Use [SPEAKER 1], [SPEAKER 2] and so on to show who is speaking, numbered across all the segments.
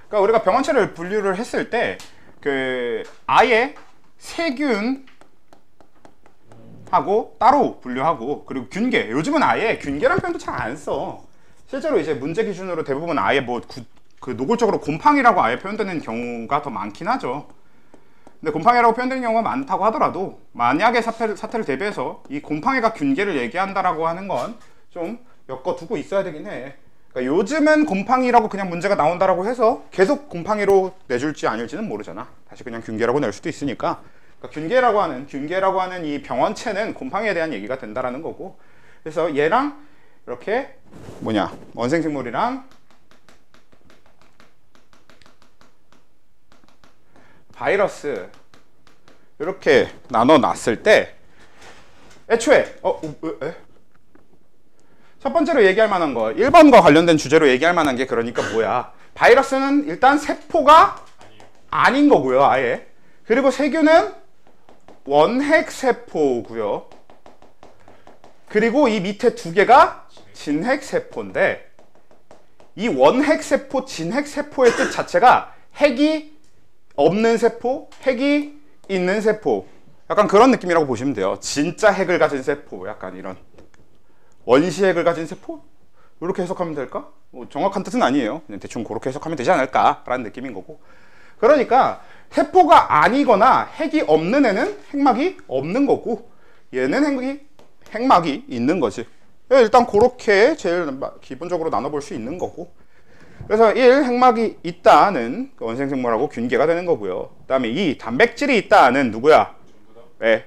[SPEAKER 1] 그러니까 우리가 병원체를 분류를 했을 때 아예 세균 하고 따로 분류하고, 그리고 균계, 요즘은 아예 균계란 표현도 잘 안 써. 실제로 이제 문제 기준으로 대부분 아예 노골적으로 곰팡이라고 아예 표현되는 경우가 더 많긴 하죠. 근데 곰팡이라고 표현되는 경우가 많다고 하더라도 만약에 사태를 대비해서 이 곰팡이가 균계를 얘기한다라고 하는 건 좀 엮어두고 있어야 되긴 해. 그러니까 요즘은 곰팡이라고 그냥 문제가 나온다라고 해서 계속 곰팡이로 내줄지 아닐지는 모르잖아. 다시 그냥 균계라고 낼 수도 있으니까. 그러니까 균계라고 하는 이 병원체는 곰팡이에 대한 얘기가 된다라는 거고, 그래서 얘랑 이렇게 원생생물이랑 바이러스 이렇게 나눠 놨을 때 애초에 첫 번째로 얘기할 만한 거, 1번과 관련된 주제로 얘기할 만한 게 그러니까 뭐야, 바이러스는 일단 세포가 아닌 거고요, 아예. 그리고 세균은 원핵세포고요. 그리고 이 밑에 두 개가 진핵세포인데, 이 원핵세포, 진핵세포의 뜻 자체가 핵이 없는 세포, 핵이 있는 세포, 약간 그런 느낌이라고 보시면 돼요. 진짜 핵을 가진 세포, 약간 이런 원시핵을 가진 세포? 이렇게 해석하면 될까? 정확한 뜻은 아니에요. 그냥 대충 그렇게 해석하면 되지 않을까라는 느낌인 거고. 그러니까 세포가 아니거나 핵이 없는 애는 핵막이 없는 거고, 얘는 핵막이 있는 거지. 일단 그렇게 제일 기본적으로 나눠볼 수 있는 거고, 그래서 1. 핵막이 있다는 원생생물하고 균계가 되는 거고요. 그 다음에 2. 단백질이 있다는 누구야? 네.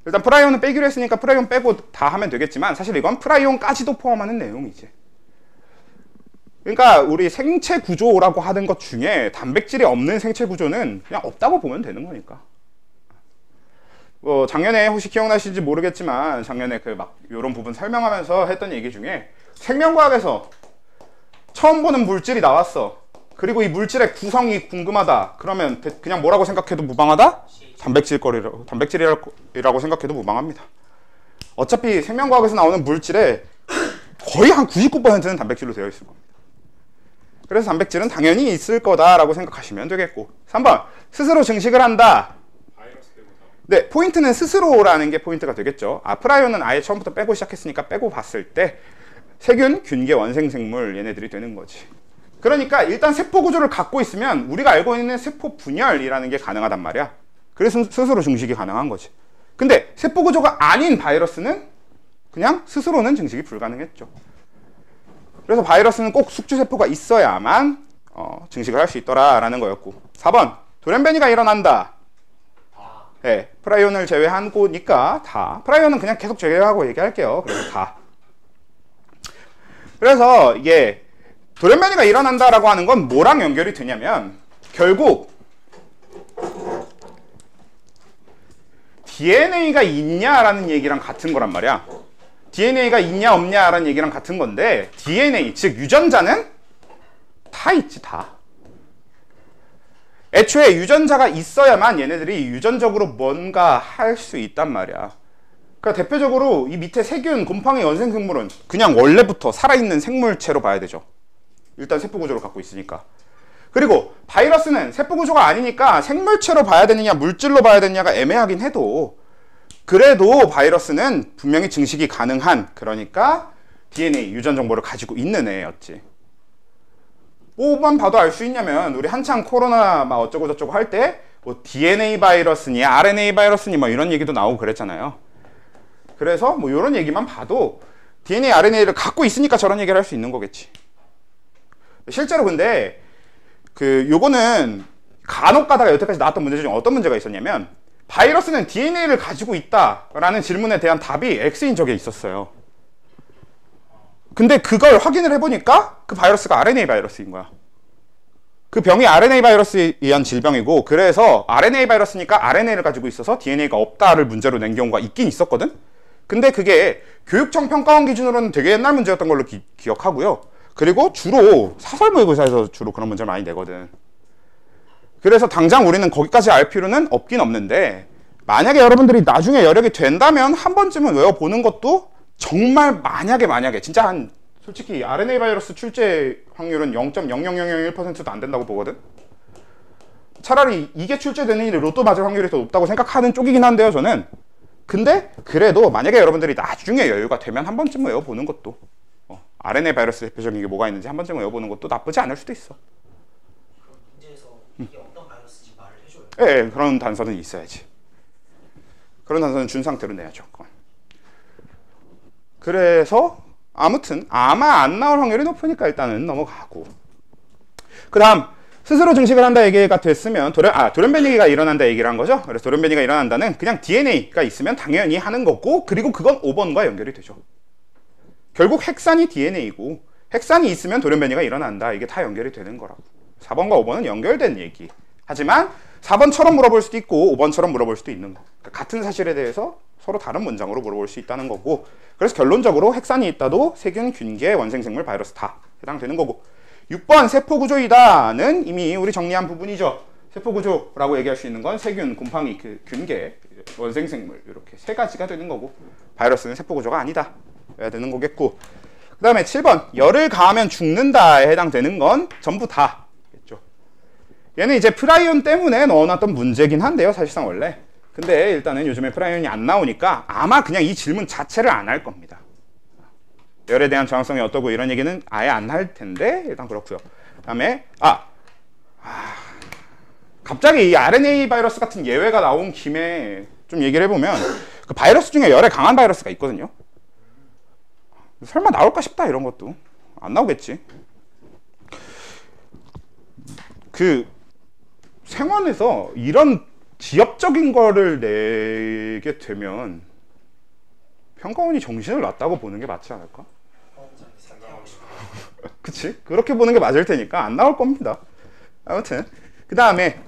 [SPEAKER 1] 일단 프라이온은 빼기로 했으니까 프라이온 빼고 다 하면 되겠지만, 사실 이건 프라이온까지도 포함하는 내용이지. 그러니까 우리 생체 구조라고 하는 것 중에 단백질이 없는 생체 구조는 그냥 없다고 보면 되는 거니까. 작년에 혹시 기억나실지 모르겠지만, 작년에 요런 부분 설명하면서 했던 얘기 중에, 생명과학에서 처음 보는 물질이 나왔어. 그리고 이 물질의 구성이 궁금하다. 그러면 그냥 뭐라고 생각해도 무방하다? 단백질이라고 생각해도 무방합니다. 어차피 생명과학에서 나오는 물질의 거의 한 99%는 단백질로 되어 있을 겁니다. 그래서 단백질은 당연히 있을 거다라고 생각하시면 되겠고. 3번, 스스로 증식을 한다. 네, 포인트는 스스로라는 게 포인트가 되겠죠. 프라이온은 아예 처음부터 빼고 시작했으니까 빼고 봤을 때 세균, 균계, 원생생물 얘네들이 되는 거지. 그러니까 일단 세포 구조를 갖고 있으면 우리가 알고 있는 세포 분열이라는 게 가능하단 말이야. 그래서 스스로 증식이 가능한 거지. 근데 세포 구조가 아닌 바이러스는 그냥 스스로는 증식이 불가능했죠. 그래서 바이러스는 꼭 숙주세포가 있어야만 증식을 할 수 있더라라는 거였고. 4번, 돌연변이가 일어난다. 네, 프라이온을 제외한 거니까 다. 프라이온은 그냥 계속 제외하고 얘기할게요. 그래서 다. 그래서 이게 돌연변이가 일어난다라고 하는 건 뭐랑 연결이 되냐면, 결국 DNA가 있냐라는 얘기랑 같은 거란 말이야. DNA가 있냐 없냐라는 얘기랑 같은 건데, DNA, 즉 유전자는 다 있지, 다. 애초에 유전자가 있어야만 얘네들이 유전적으로 뭔가 할 수 있단 말이야. 그러니까 대표적으로 이 밑에 세균, 곰팡이, 원생생물은 그냥 원래부터 살아있는 생물체로 봐야 되죠. 일단 세포구조를 갖고 있으니까. 그리고 바이러스는 세포구조가 아니니까 생물체로 봐야 되느냐 물질로 봐야 되느냐가 애매하긴 해도, 그래도 바이러스는 분명히 증식이 가능한, 그러니까 DNA, 유전 정보를 가지고 있는 애였지. 뭐만 봐도 알 수 있냐면, 우리 한창 코로나 막 어쩌고 저쩌고 할 때 뭐 DNA 바이러스니 RNA 바이러스니 뭐 이런 얘기도 나오고 그랬잖아요. 그래서 뭐 이런 얘기만 봐도 DNA, RNA를 갖고 있으니까 저런 얘기를 할 수 있는 거겠지. 실제로 근데 요거는 간혹 가다가 여태까지 나왔던 문제 중에 어떤 문제가 있었냐면, 바이러스는 DNA를 가지고 있다라는 질문에 대한 답이 X인 적이 있었어요. 근데 그걸 확인을 해보니까 그 바이러스가 RNA 바이러스인 거야. 그 병이 RNA 바이러스에 의한 질병이고, 그래서 RNA 바이러스니까 RNA를 가지고 있어서 DNA가 없다를 문제로 낸 경우가 있긴 있었거든. 근데 그게 교육청 평가원 기준으로는 되게 옛날 문제였던 걸로 기억하고요. 그리고 주로 사설모의고사에서 주로 그런 문제를 많이 내거든. 그래서 당장 우리는 거기까지 알 필요는 없긴 없는데, 만약에 여러분들이 나중에 여력이 된다면 한 번쯤은 외워보는 것도, 정말 만약에 진짜 한 솔직히 RNA 바이러스 출제 확률은 0.00001%도 안 된다고 보거든. 차라리 이게 출제되는 일이 로또 맞을 확률이 더 높다고 생각하는 쪽이긴 한데요, 저는. 근데 그래도 만약에 여러분들이 나중에 여유가 되면 한 번쯤 외워보는 것도 RNA 바이러스 대표적인 게 뭐가 있는지 한 번쯤 외워보는 것도 나쁘지 않을 수도 있어.
[SPEAKER 2] 그럼 문제에서 이게 어떤 바이러스인지 말을 해줘요?
[SPEAKER 1] 예, 그런 단서는 있어야지. 그런 단서는 준 상태로 내야죠. 그건. 그래서 아무튼 아마 안 나올 확률이 높으니까 일단은 넘어가고, 그 다음 스스로 증식을 한다 얘기가 됐으면 돌연변이가 일어난다 얘기를 한 거죠. 그래서 돌연변이가 일어난다는 그냥 DNA가 있으면 당연히 하는 거고, 그리고 그건 5번과 연결이 되죠. 결국 핵산이 DNA고 핵산이 있으면 돌연변이가 일어난다, 이게 다 연결이 되는 거라고. 4번과 5번은 연결된 얘기. 하지만 4번처럼 물어볼 수도 있고 5번처럼 물어볼 수도 있는 거. 그러니까 같은 사실에 대해서 서로 다른 문장으로 물어볼 수 있다는 거고, 그래서 결론적으로 핵산이 있다도 세균, 균계, 원생생물, 바이러스 다 해당되는 거고. 6번 세포구조이다는 이미 우리 정리한 부분이죠. 세포구조라고 얘기할 수 있는 건 세균, 곰팡이, 균계, 원생생물 이렇게 세 가지가 되는 거고, 바이러스는 세포구조가 아니다 해야 되는 거겠고, 그 다음에 7번 열을 가하면 죽는다에 해당되는 건 전부 다겠죠. 얘는 이제 프라이온 때문에 넣어놨던 문제긴 한데요, 사실상 원래. 근데 일단은 요즘에 프라이온이 안 나오니까 아마 그냥 이 질문 자체를 안 할 겁니다. 열에 대한 저항성이 어떠고 이런 얘기는 아예 안 할 텐데 일단 그렇고요. 그 다음에 갑자기 이 RNA 바이러스 같은 예외가 나온 김에 좀 얘기를 해보면, 그 바이러스 중에 열에 강한 바이러스가 있거든요. 설마 나올까 싶다. 이런 것도 안 나오겠지. 그 생활에서 이런 지엽적인 거를 내게 되면 평가원이 정신을 놨다고 보는 게 맞지 않을까? 그치? 그렇게 보는 게 맞을 테니까 안 나올 겁니다. 아무튼 그 다음에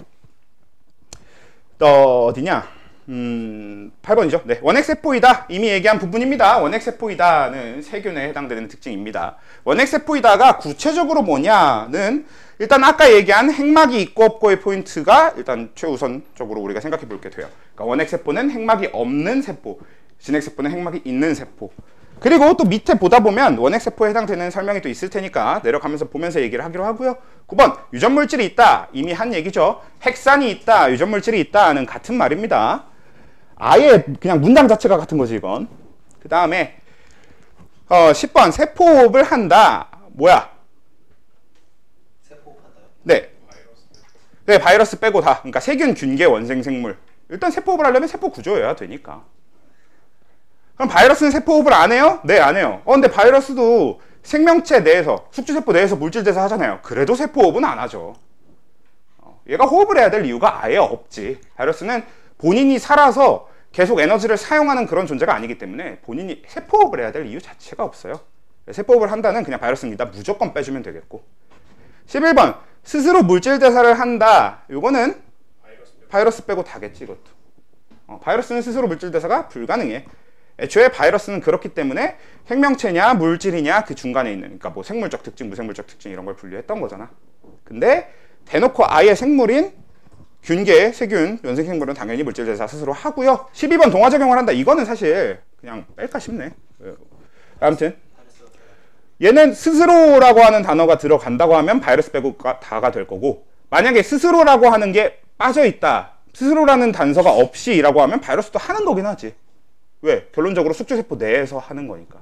[SPEAKER 1] 어디냐? 8번이죠. 네, 원핵세포이다. 이미 얘기한 부분입니다. 원핵세포이다는 세균에 해당되는 특징입니다. 원핵세포이다가 구체적으로 뭐냐는 일단 아까 얘기한 핵막이 있고 없고의 포인트가 일단 최우선적으로 우리가 생각해 볼 게 돼요. 그러니까 원핵세포는 핵막이 없는 세포, 진핵세포는 핵막이 있는 세포. 그리고 또 밑에 보다 보면 원핵세포에 해당되는 설명이 또 있을 테니까 내려가면서 보면서 얘기를 하기로 하고요. 9번 유전물질이 있다. 이미 한 얘기죠. 핵산이 있다, 유전물질이 있다는 같은 말입니다. 아예 그냥 문장 자체가 같은 거지 이건. 그 다음에 10번 세포호흡을 한다. 뭐야?
[SPEAKER 2] 세포호흡한다요?
[SPEAKER 1] 네. 네, 바이러스 빼고 다. 그러니까 세균, 균계, 원생생물. 일단 세포호흡을 하려면 세포 구조여야 되니까. 그럼 바이러스는 세포호흡을 안 해요? 네, 안 해요. 근데 바이러스도 생명체 내에서, 숙주세포 내에서 물질 대사 하잖아요. 그래도 세포호흡은 안 하죠. 얘가 호흡을 해야 될 이유가 아예 없지. 바이러스는 본인이 살아서 계속 에너지를 사용하는 그런 존재가 아니기 때문에 본인이 세포호흡을 해야 될 이유 자체가 없어요. 세포호흡을 한다는 그냥 바이러스입니다. 무조건 빼주면 되겠고. 11번 스스로 물질 대사를 한다. 요거는 바이러스 빼고 다겠지 이것도. 바이러스는 스스로 물질 대사가 불가능해. 애초에 바이러스는 그렇기 때문에 생명체냐 물질이냐 그 중간에 있는, 그러니까 뭐 생물적 특징, 무생물적 특징 이런 걸 분류했던 거잖아. 근데 대놓고 아예 생물인 균계, 세균, 원생생물은 당연히 물질 대사 스스로 하고요. 12번 동화작용을 한다. 이거는 사실 그냥 뺄까 싶네. 아무튼 얘는 스스로라고 하는 단어가 들어간다고 하면 바이러스 빼고 다가 될 거고, 만약에 스스로라고 하는 게 빠져있다, 스스로라는 단서가 없이라고 하면 바이러스도 하는 거긴 하지. 왜? 결론적으로 숙주세포 내에서 하는 거니까.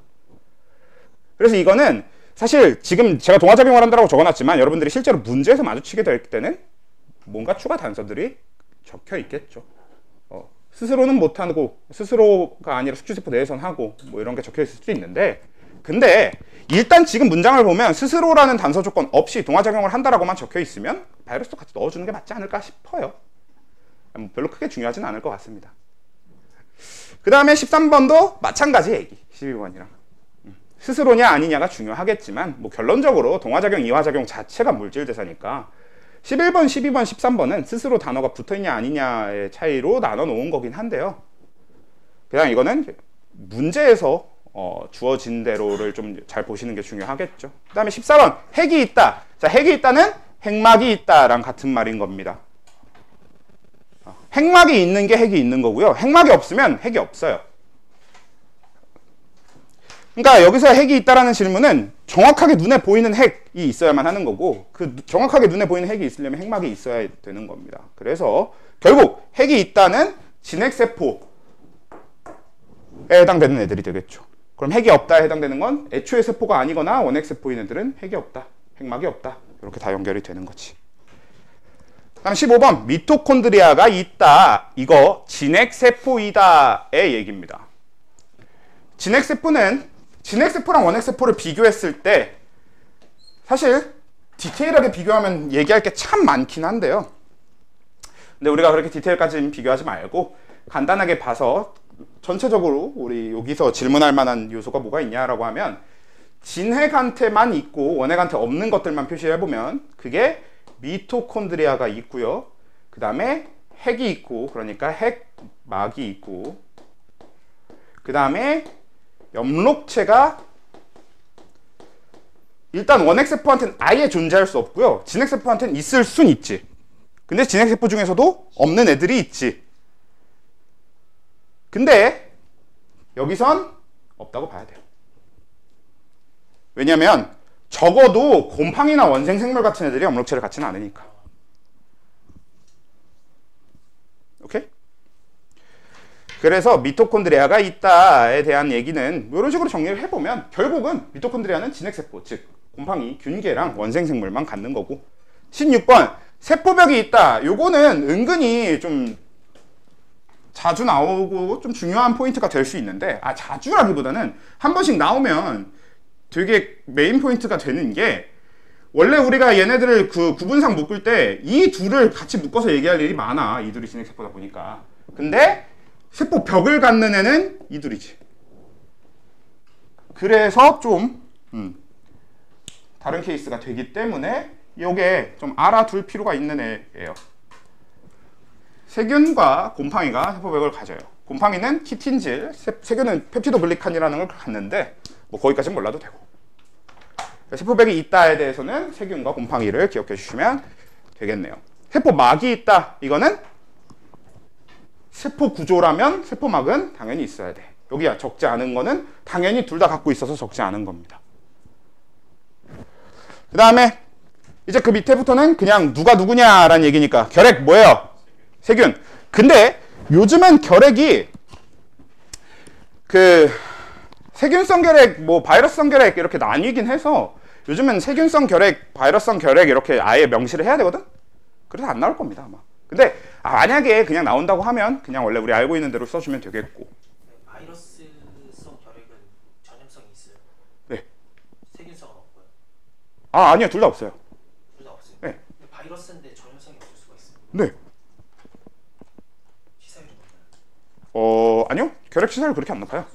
[SPEAKER 1] 그래서 이거는 사실 지금 제가 동화작용을 한다고 적어놨지만 여러분들이 실제로 문제에서 마주치게 될 때는 뭔가 추가 단서들이 적혀 있겠죠. 스스로는 못하고, 스스로가 아니라 숙주세포 내에선 하고, 뭐 이런 게 적혀 있을 수도 있는데, 근데 일단 지금 문장을 보면 스스로라는 단서 조건 없이 동화작용을 한다라고만 적혀 있으면 바이러스도 같이 넣어주는 게 맞지 않을까 싶어요. 별로 크게 중요하진 않을 것 같습니다. 그 다음에 13번도 마찬가지 얘기, 12번이랑. 스스로냐 아니냐가 중요하겠지만 뭐 결론적으로 동화작용, 이화작용 자체가 물질대사니까 11번, 12번, 13번은 스스로 단어가 붙어있냐 아니냐의 차이로 나눠 놓은 거긴 한데요. 그냥 이거는 문제에서 주어진 대로를 좀 잘 보시는 게 중요하겠죠. 그 다음에 14번 핵이 있다. 자, 핵이 있다는 핵막이 있다랑 같은 말인 겁니다. 핵막이 있는 게 핵이 있는 거고요. 핵막이 없으면 핵이 없어요. 그러니까 여기서 핵이 있다라는 질문은 정확하게 눈에 보이는 핵이 있어야만 하는 거고, 그 정확하게 눈에 보이는 핵이 있으려면 핵막이 있어야 되는 겁니다. 그래서 결국 핵이 있다는 진핵세포에 해당되는 애들이 되겠죠. 그럼 핵이 없다에 해당되는 건 애초에 세포가 아니거나 원핵세포인 애들은 핵이 없다, 핵막이 없다, 이렇게 다 연결이 되는 거지. 다음 15번 미토콘드리아가 있다. 이거 진핵세포이다의 얘기입니다. 진핵세포랑 원핵세포를 비교했을 때 사실 디테일하게 비교하면 얘기할 게 참 많긴 한데요. 근데 우리가 그렇게 디테일까지는 비교하지 말고 간단하게 봐서 전체적으로 우리 여기서 질문할 만한 요소가 뭐가 있냐라고 하면 진핵한테만 있고 원핵한테 없는 것들만 표시해보면 그게 미토콘드리아가 있고요. 그 다음에 핵이 있고, 그러니까 핵막이 있고, 그 다음에 엽록체가 일단 원핵세포한테는 아예 존재할 수 없고요. 진핵세포한테는 있을 순 있지. 근데 진핵세포 중에서도 없는 애들이 있지. 근데 여기선 없다고 봐야 돼요. 왜냐면 적어도 곰팡이나 원생생물 같은 애들이 엽록체를 갖지는 않으니까. 오케이? 그래서 미토콘드리아가 있다에 대한 얘기는 이런 식으로 정리를 해보면 결국은 미토콘드리아는 진핵세포, 즉 곰팡이, 균계랑 원생생물만 갖는 거고. 16번 세포벽이 있다. 요거는 은근히 좀 자주 나오고 좀 중요한 포인트가 될 수 있는데, 자주라기보다는 한 번씩 나오면 되게 메인 포인트가 되는 게, 원래 우리가 얘네들을 그 구분상 묶을 때 이 둘을 같이 묶어서 얘기할 일이 많아. 이 둘이 진핵세포다 보니까. 근데 세포 벽을 갖는 애는 이 둘이지. 그래서 좀 다른 케이스가 되기 때문에 요게 좀 알아둘 필요가 있는 애예요. 세균과 곰팡이가 세포벽을 가져요. 곰팡이는 키틴질, 세균은 펩티도글리칸이라는 걸 갖는데 뭐 거기까지는 몰라도 되고. 세포벽이 있다에 대해서는 세균과 곰팡이를 기억해 주시면 되겠네요. 세포막이 있다. 이거는 세포 구조라면 세포막은 당연히 있어야 돼. 여기야 적지 않은 거는 당연히 둘 다 갖고 있어서 적지 않은 겁니다. 그 다음에 이제 그 밑에부터는 그냥 누가 누구냐라는 얘기니까 결핵 뭐예요? 세균. 근데 요즘은 결핵이 그 세균성 결핵, 뭐 바이러스성 결핵 이렇게 나뉘긴 해서 요즘은 세균성 결핵, 바이러스성 결핵 이렇게 아예 명시를 해야 되거든? 그래서 안 나올 겁니다 아마. 근데 만약에 그냥 나온다고 하면 그냥 원래 우리 알고 있는 대로 써주면 되겠고.
[SPEAKER 2] 바이러스성 결핵은 전염성이 있어요?
[SPEAKER 1] 네.
[SPEAKER 2] 세균성은 없고요?
[SPEAKER 1] 아니요, 둘 다 없어요.
[SPEAKER 2] 둘 다 없어요?
[SPEAKER 1] 네.
[SPEAKER 2] 근데 바이러스인데 전염성이 없을 수가 있어요?
[SPEAKER 1] 네.
[SPEAKER 2] 치사율이 높나요?
[SPEAKER 1] 아니요. 결핵 치사율 그렇게 안 높아요.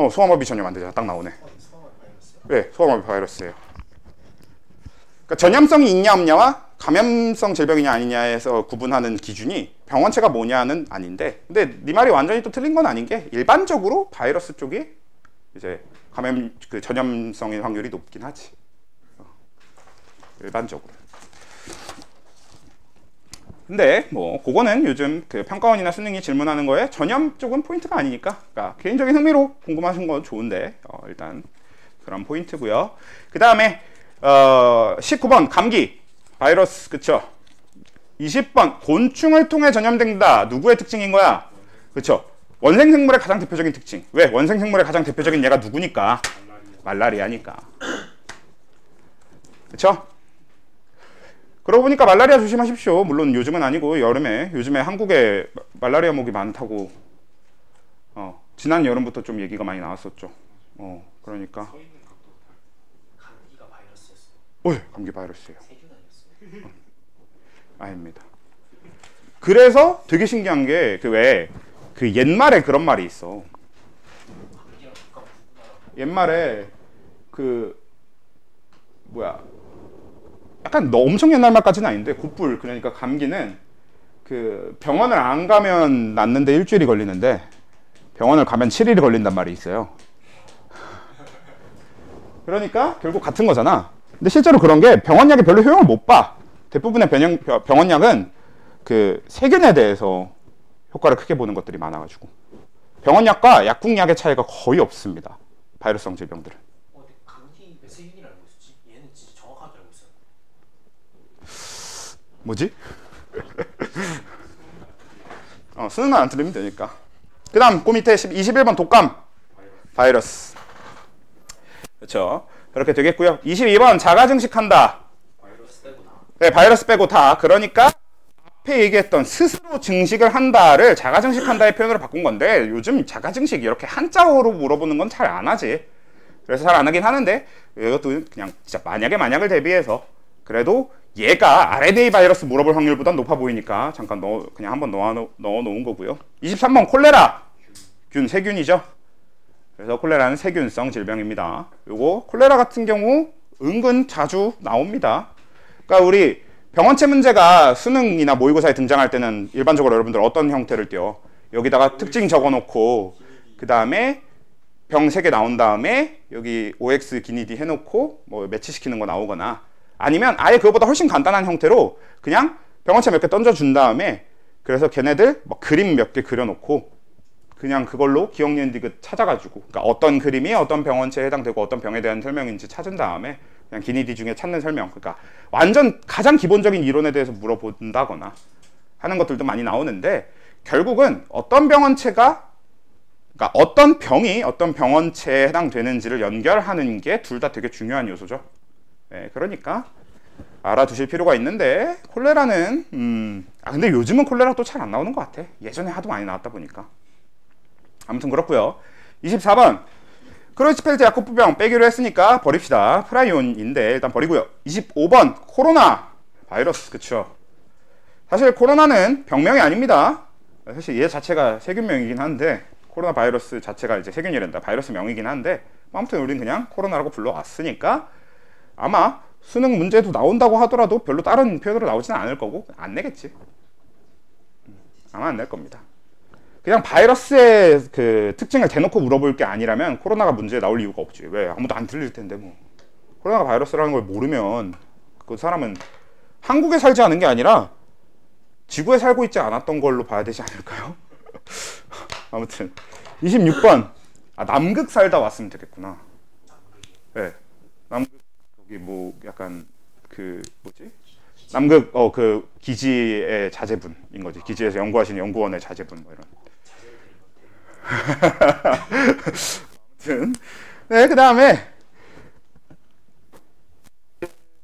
[SPEAKER 1] 소아마비 전염 안 되잖아. 딱 나오네.
[SPEAKER 2] 소아마비 바이러스요?
[SPEAKER 1] 네, 소아마비 바이러스예요. 그러니까 전염성이 있냐 없냐와 감염성 질병이냐 아니냐에서 구분하는 기준이 병원체가 뭐냐는 아닌데, 근데 네 말이 완전히 또 틀린 건 아닌 게 일반적으로 바이러스 쪽이 이제 감염 그 전염성의 확률이 높긴 하지. 일반적으로. 근데 뭐 그거는 요즘 그 평가원이나 수능이 질문하는 거에 전염 쪽은 포인트가 아니니까, 그러니까 개인적인 흥미로 궁금하신 건 좋은데 일단 그런 포인트고요. 그 다음에 19번 감기 바이러스, 그쵸? 20번 곤충을 통해 전염된다. 누구의 특징인 거야? 그쵸? 원생생물의 가장 대표적인 특징. 왜? 원생생물의 가장 대표적인 얘가 누구니까? 말라리아니까. 그쵸? 그러고 보니까 말라리아 조심하십시오. 물론 요즘은 아니고 요즘에 한국에 말라리아 목이 많다고 지난 여름부터 좀 얘기가 많이 나왔었죠. 그러니까
[SPEAKER 2] 감기가 바이러스였어요?
[SPEAKER 1] 네, 감기 바이러스예요.
[SPEAKER 2] 세균 아니었어요?
[SPEAKER 1] 아닙니다. 그래서 되게 신기한 게 그 옛말에 그런 말이 있어.
[SPEAKER 2] 감기랑 독감 구분하라고?
[SPEAKER 1] 옛말에 약간 엄청 옛날 말까지는 아닌데 굿불, 그러니까 감기는 그 병원을 안 가면 낫는데 일주일이 걸리는데 병원을 가면 7일이 걸린단 말이 있어요. 그러니까 결국 같은 거잖아. 근데 실제로 그런 게 병원약이 별로 효용을 못 봐. 대부분의 병원약은 그 세균에 대해서 효과를 크게 보는 것들이 많아가지고 병원약과 약국약의 차이가 거의 없습니다. 바이러스성 질병들은.
[SPEAKER 2] 근데 감기는
[SPEAKER 1] 뭐지? 수능만 안 틀리면 되니까. 그 다음 그 밑에 21번 독감 바이러스. 그렇죠. 그렇게 되겠고요. 22번 자가 증식한다.
[SPEAKER 2] 바이러스 빼고 다.
[SPEAKER 1] 네, 바이러스 빼고 다. 그러니까 앞에 얘기했던 스스로 증식을 한다를 자가 증식한다의 표현으로 바꾼 건데, 요즘 자가 증식 이렇게 한자어로 물어보는 건 잘 안 하지. 그래서 잘 안 하긴 하는데, 이것도 그냥 진짜 만약을 대비해서 그래도 얘가 RNA 바이러스 물어볼 확률보다 높아 보이니까 잠깐 그냥 한번 넣어 놓은 거고요. 23번 콜레라. 균, 세균이죠. 그래서 콜레라는 세균성 질병입니다. 요거 콜레라 같은 경우 은근 자주 나옵니다. 그러니까 우리 병원체 문제가 수능이나 모의고사에 등장할 때는 일반적으로 여러분들 어떤 형태를 띄워? 여기다가 특징 적어놓고 그 다음에 병 3개 나온 다음에 여기 OX 기니디 해놓고 뭐 매치시키는 거 나오거나, 아니면 아예 그거보다 훨씬 간단한 형태로 그냥 병원체 몇 개 던져준 다음에 그래서 걔네들 뭐 그림 몇 개 그려놓고 그냥 그걸로 기억, 니은, 디귿 찾아가지고, 그러니까 어떤 그림이 어떤 병원체에 해당되고 어떤 병에 대한 설명인지 찾은 다음에 그냥 기니디 중에 찾는 설명, 그러니까 완전 가장 기본적인 이론에 대해서 물어본다거나 하는 것들도 많이 나오는데, 결국은 어떤 병원체가, 그러니까 어떤 병이 어떤 병원체에 해당되는지를 연결하는 게 둘 다 되게 중요한 요소죠. 네, 그러니까 알아두실 필요가 있는데, 콜레라는 근데 요즘은 콜레라 또 잘 안 나오는 것 같아. 예전에 하도 많이 나왔다 보니까. 아무튼 그렇고요. 24번 크로이츠펠트 야코프병 빼기로 했으니까 버립시다. 프라이온인데 일단 버리고요. 25번 코로나 바이러스. 그쵸. 사실 코로나는 병명이 아닙니다. 사실 얘 자체가 세균명이긴 한데, 코로나 바이러스 자체가 이제 세균이란다. 바이러스명이긴 한데, 아무튼 우린 그냥 코로나라고 불러왔으니까 아마 수능 문제도 나온다고 하더라도 별로 다른 표현으로 나오지는 않을 거고 안 내겠지. 아마 안 낼 겁니다. 그냥 바이러스의 그 특징을 대놓고 물어볼 게 아니라면 코로나가 문제에 나올 이유가 없지. 왜? 아무도 안 들릴 텐데 뭐. 코로나가 바이러스라는 걸 모르면 그 사람은 한국에 살지 않은 게 아니라 지구에 살고 있지 않았던 걸로 봐야 되지 않을까요? 아무튼 26번 남극 살다 왔으면 되겠구나. 네, 남극 여기 뭐 약간 그 뭐지? 남극 그 기지의 자제분인 거지. 기지에서 연구하시는 연구원의 자제분 뭐 이런. 아무튼 네, 그 다음에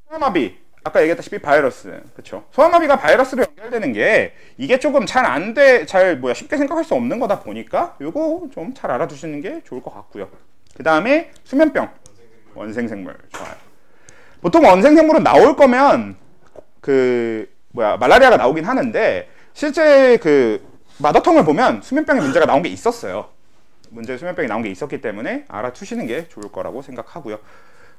[SPEAKER 1] 소아마비. 아까 얘기했다시피 바이러스. 그쵸. 소아마비가 바이러스로 연결되는 게 이게 조금 쉽게 생각할 수 없는 거다 보니까 요거 좀 잘 알아두시는 게 좋을 것 같고요. 그 다음에 수면병. 원생생물. 좋아요. 보통 원생생물은 나올 거면 말라리아가 나오긴 하는데, 실제 그 마더텅을 보면 수면병에 문제가 나온 게 있었어요. 수면병이 나온 게 있었기 때문에 알아두시는 게 좋을 거라고 생각하고요.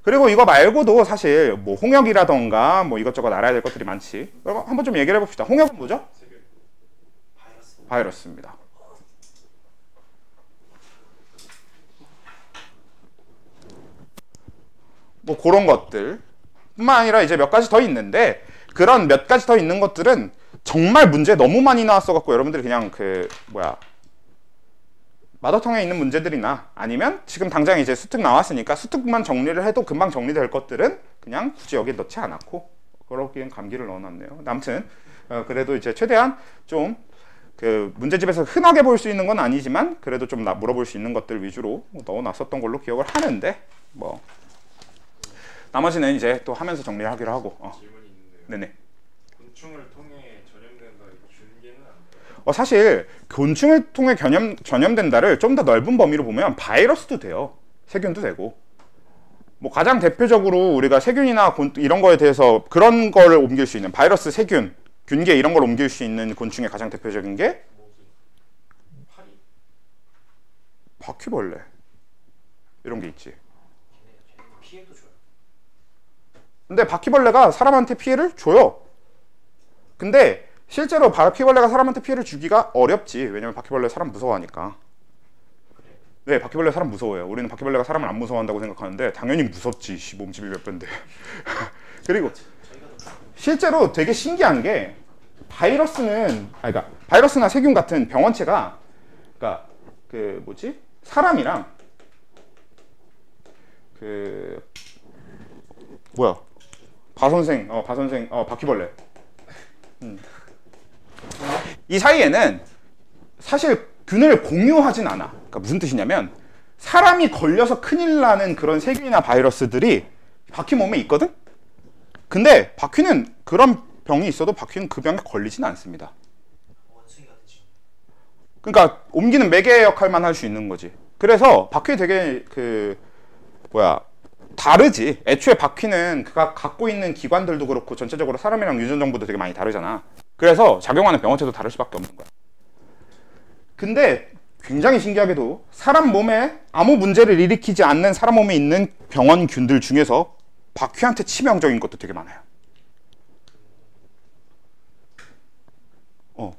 [SPEAKER 1] 그리고 이거 말고도 사실 뭐 홍역이라던가 뭐 이것저것 알아야 될 것들이 많지. 한번 좀 얘기를 해봅시다. 홍역은 뭐죠? 바이러스입니다. 뭐 그런 것들 뿐만 아니라 이제 몇 가지 더 있는데, 그런 몇 가지 더 있는 것들은 정말 문제 너무 많이 나왔어 갖고 여러분들이 그냥 마더텅에 있는 문제들이나 아니면 지금 당장 이제 수특 나왔으니까 수특만 정리를 해도 금방 정리될 것들은 그냥 굳이 여기에 넣지 않았고, 그렇게 감기를 넣어놨네요. 아무튼 그래도 이제 최대한 좀 그 문제집에서 흔하게 볼 수 있는 건 아니지만 그래도 좀 물어볼 수 있는 것들 위주로 넣어놨었던 걸로 기억을 하는데, 뭐 나머지는 이제 또 하면서 정리를 하기로 하고.
[SPEAKER 3] 질문이 있는데요.
[SPEAKER 1] 네네.
[SPEAKER 3] 곤충을 통해 전염된다 준계는 안 돼요?
[SPEAKER 1] 사실 곤충을 통해 전염된다를 좀 더 넓은 범위로 보면 바이러스도 돼요. 세균도 되고. 뭐 가장 대표적으로 우리가 세균이나 이런 거에 대해서 그런 거를 옮길 수 있는 바이러스, 세균, 균계 이런 걸 옮길 수 있는 곤충의 가장 대표적인 게 바퀴벌레 이런 게 있지.
[SPEAKER 2] 피해도 줘요.
[SPEAKER 1] 근데 바퀴벌레가 사람한테 피해를 줘요. 근데 실제로 바퀴벌레가 사람한테 피해를 주기가 어렵지. 왜냐면 바퀴벌레 사람 무서워하니까. 네, 바퀴벌레 사람 무서워해요. 우리는 바퀴벌레가 사람을 안 무서워한다고 생각하는데 당연히 무섭지. 몸집이 몇 배인데. 그리고 실제로 되게 신기한 게 그러니까 바이러스나 세균 같은 병원체가, 그러니까 그 뭐지? 사람이랑 바퀴벌레 이 사이에는 사실 균을 공유하진 않아. 그러니까 무슨 뜻이냐면 사람이 걸려서 큰일 나는 그런 세균이나 바이러스들이 바퀴 몸에 있거든? 근데 바퀴는 그런 병이 있어도 바퀴는 그 병에 걸리진 않습니다.
[SPEAKER 2] 원숭이가 되지.
[SPEAKER 1] 그러니까 옮기는 매개 역할만 할 수 있는 거지. 그래서 바퀴 되게 다르지. 애초에 바퀴는 그가 갖고 있는 기관들도 그렇고 전체적으로 사람이랑 유전 정보도 되게 많이 다르잖아. 그래서 작용하는 병원체도 다를 수밖에 없는 거야. 근데 굉장히 신기하게도 사람 몸에 아무 문제를 일으키지 않는 사람 몸에 있는 병원균들 중에서 바퀴한테 치명적인 것도 되게 많아요.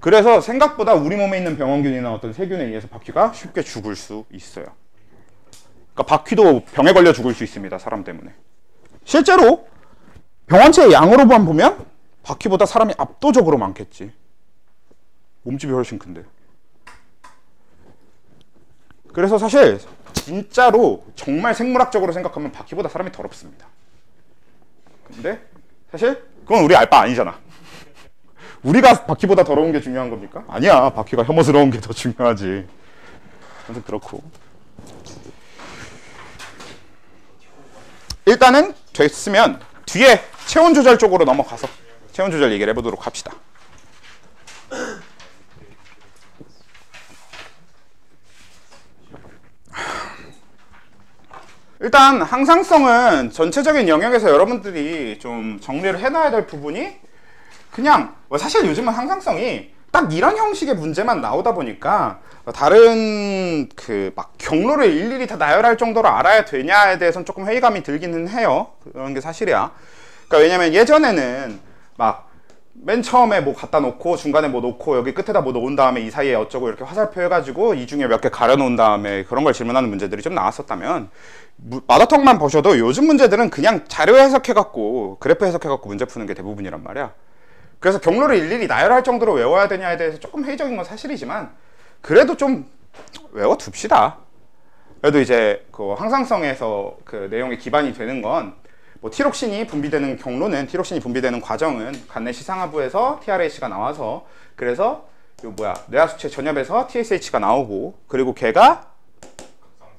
[SPEAKER 1] 그래서 생각보다 우리 몸에 있는 병원균이나 어떤 세균에 의해서 바퀴가 쉽게 죽을 수 있어요. 그러니까 바퀴도 병에 걸려 죽을 수 있습니다. 사람 때문에. 실제로 병원체의 양으로만 보면 바퀴보다 사람이 압도적으로 많겠지. 몸집이 훨씬 큰데. 그래서 사실 진짜로 정말 생물학적으로 생각하면 바퀴보다 사람이 더럽습니다. 근데 사실 그건 우리 알 바 아니잖아. 우리가 바퀴보다 더러운 게 중요한 겁니까? 아니야. 바퀴가 혐오스러운 게 더 중요하지. 아무튼 그렇고. 일단은 됐으면 뒤에 체온 조절 쪽으로 넘어가서 체온 조절 얘기를 해보도록 합시다. 일단 항상성은 전체적인 영역에서 여러분들이 좀 정리를 해놔야 될 부분이 그냥 사실 요즘은 항상성이 딱 이런 형식의 문제만 나오다 보니까 다른 막 경로를 일일이 다 나열할 정도로 알아야 되냐에 대해서는 조금 회의감이 들기는 해요. 그런 게 사실이야. 그러니까 왜냐면 예전에는 막 맨 처음에 뭐 갖다 놓고 중간에 뭐 놓고 여기 끝에다 뭐 놓은 다음에 이 사이에 어쩌고 이렇게 화살표 해가지고 이 중에 몇 개 가려 놓은 다음에 그런 걸 질문하는 문제들이 좀 나왔었다면 마더톡만 보셔도 요즘 문제들은 그냥 자료 해석해갖고 그래프 해석해갖고 문제 푸는 게 대부분이란 말이야. 그래서 경로를 일일이 나열할 정도로 외워야 되냐에 대해서 조금 회의적인 건 사실이지만 그래도 좀 외워둡시다. 그래도 이제 그 항상성에서 그 내용의 기반이 되는 건 뭐 티록신이 분비되는 경로는 티록신이 분비되는 과정은 간내 시상하부에서 TRH가 나와서 그래서 뇌하수체 전엽에서 TSH가 나오고 그리고 걔가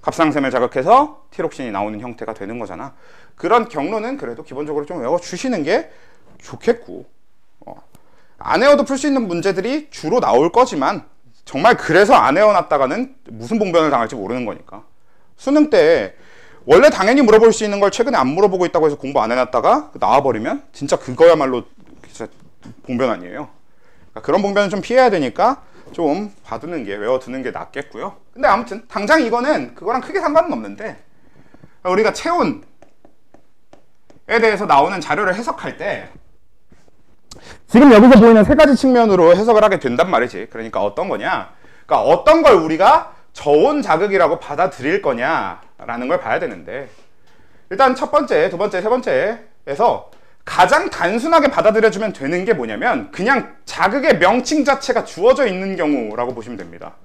[SPEAKER 1] 갑상샘을 자극해서 티록신이 나오는 형태가 되는 거잖아. 그런 경로는 그래도 기본적으로 좀 외워주시는 게 좋겠고 안 외워도 풀 수 있는 문제들이 주로 나올 거지만 정말 그래서 안 외워놨다가는 무슨 봉변을 당할지 모르는 거니까. 수능 때 원래 당연히 물어볼 수 있는 걸 최근에 안 물어보고 있다고 해서 공부 안 해놨다가 나와버리면 진짜 그거야말로 진짜 봉변 아니에요. 그러니까 그런 봉변은 좀 피해야 되니까 좀 봐두는 게 외워두는 게 낫겠고요. 근데 아무튼 당장 이거는 그거랑 크게 상관은 없는데 우리가 체온에 대해서 나오는 자료를 해석할 때 지금 여기서 보이는 세 가지 측면으로 해석을 하게 된단 말이지. 그러니까 어떤 거냐? 그러니까 어떤 걸 우리가 저온 자극이라고 받아들일 거냐라는 걸 봐야 되는데 일단 첫 번째, 두 번째, 세 번째에서 가장 단순하게 받아들여주면 되는 게 뭐냐면 그냥 자극의 명칭 자체가 주어져 있는 경우라고 보시면 됩니다.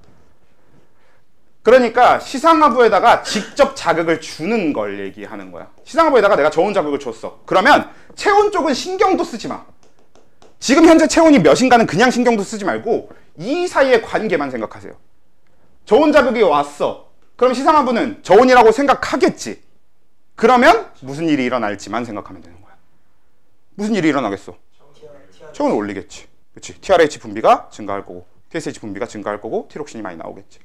[SPEAKER 1] 그러니까 시상하부에다가 직접 자극을 주는 걸 얘기하는 거야. 시상하부에다가 내가 저온 자극을 줬어. 그러면 체온 쪽은 신경도 쓰지 마. 지금 현재 체온이 몇인가는 그냥 신경도 쓰지 말고 이 사이의 관계만 생각하세요. 저온 자극이 왔어. 그럼 시상하부는 저온이라고 생각하겠지. 그러면 무슨 일이 일어날지만 생각하면 되는 거야. 무슨 일이 일어나겠어? 체온을 올리겠지. 그치? TRH 분비가 증가할 거고 TSH 분비가 증가할 거고 티록신이 많이 나오겠지.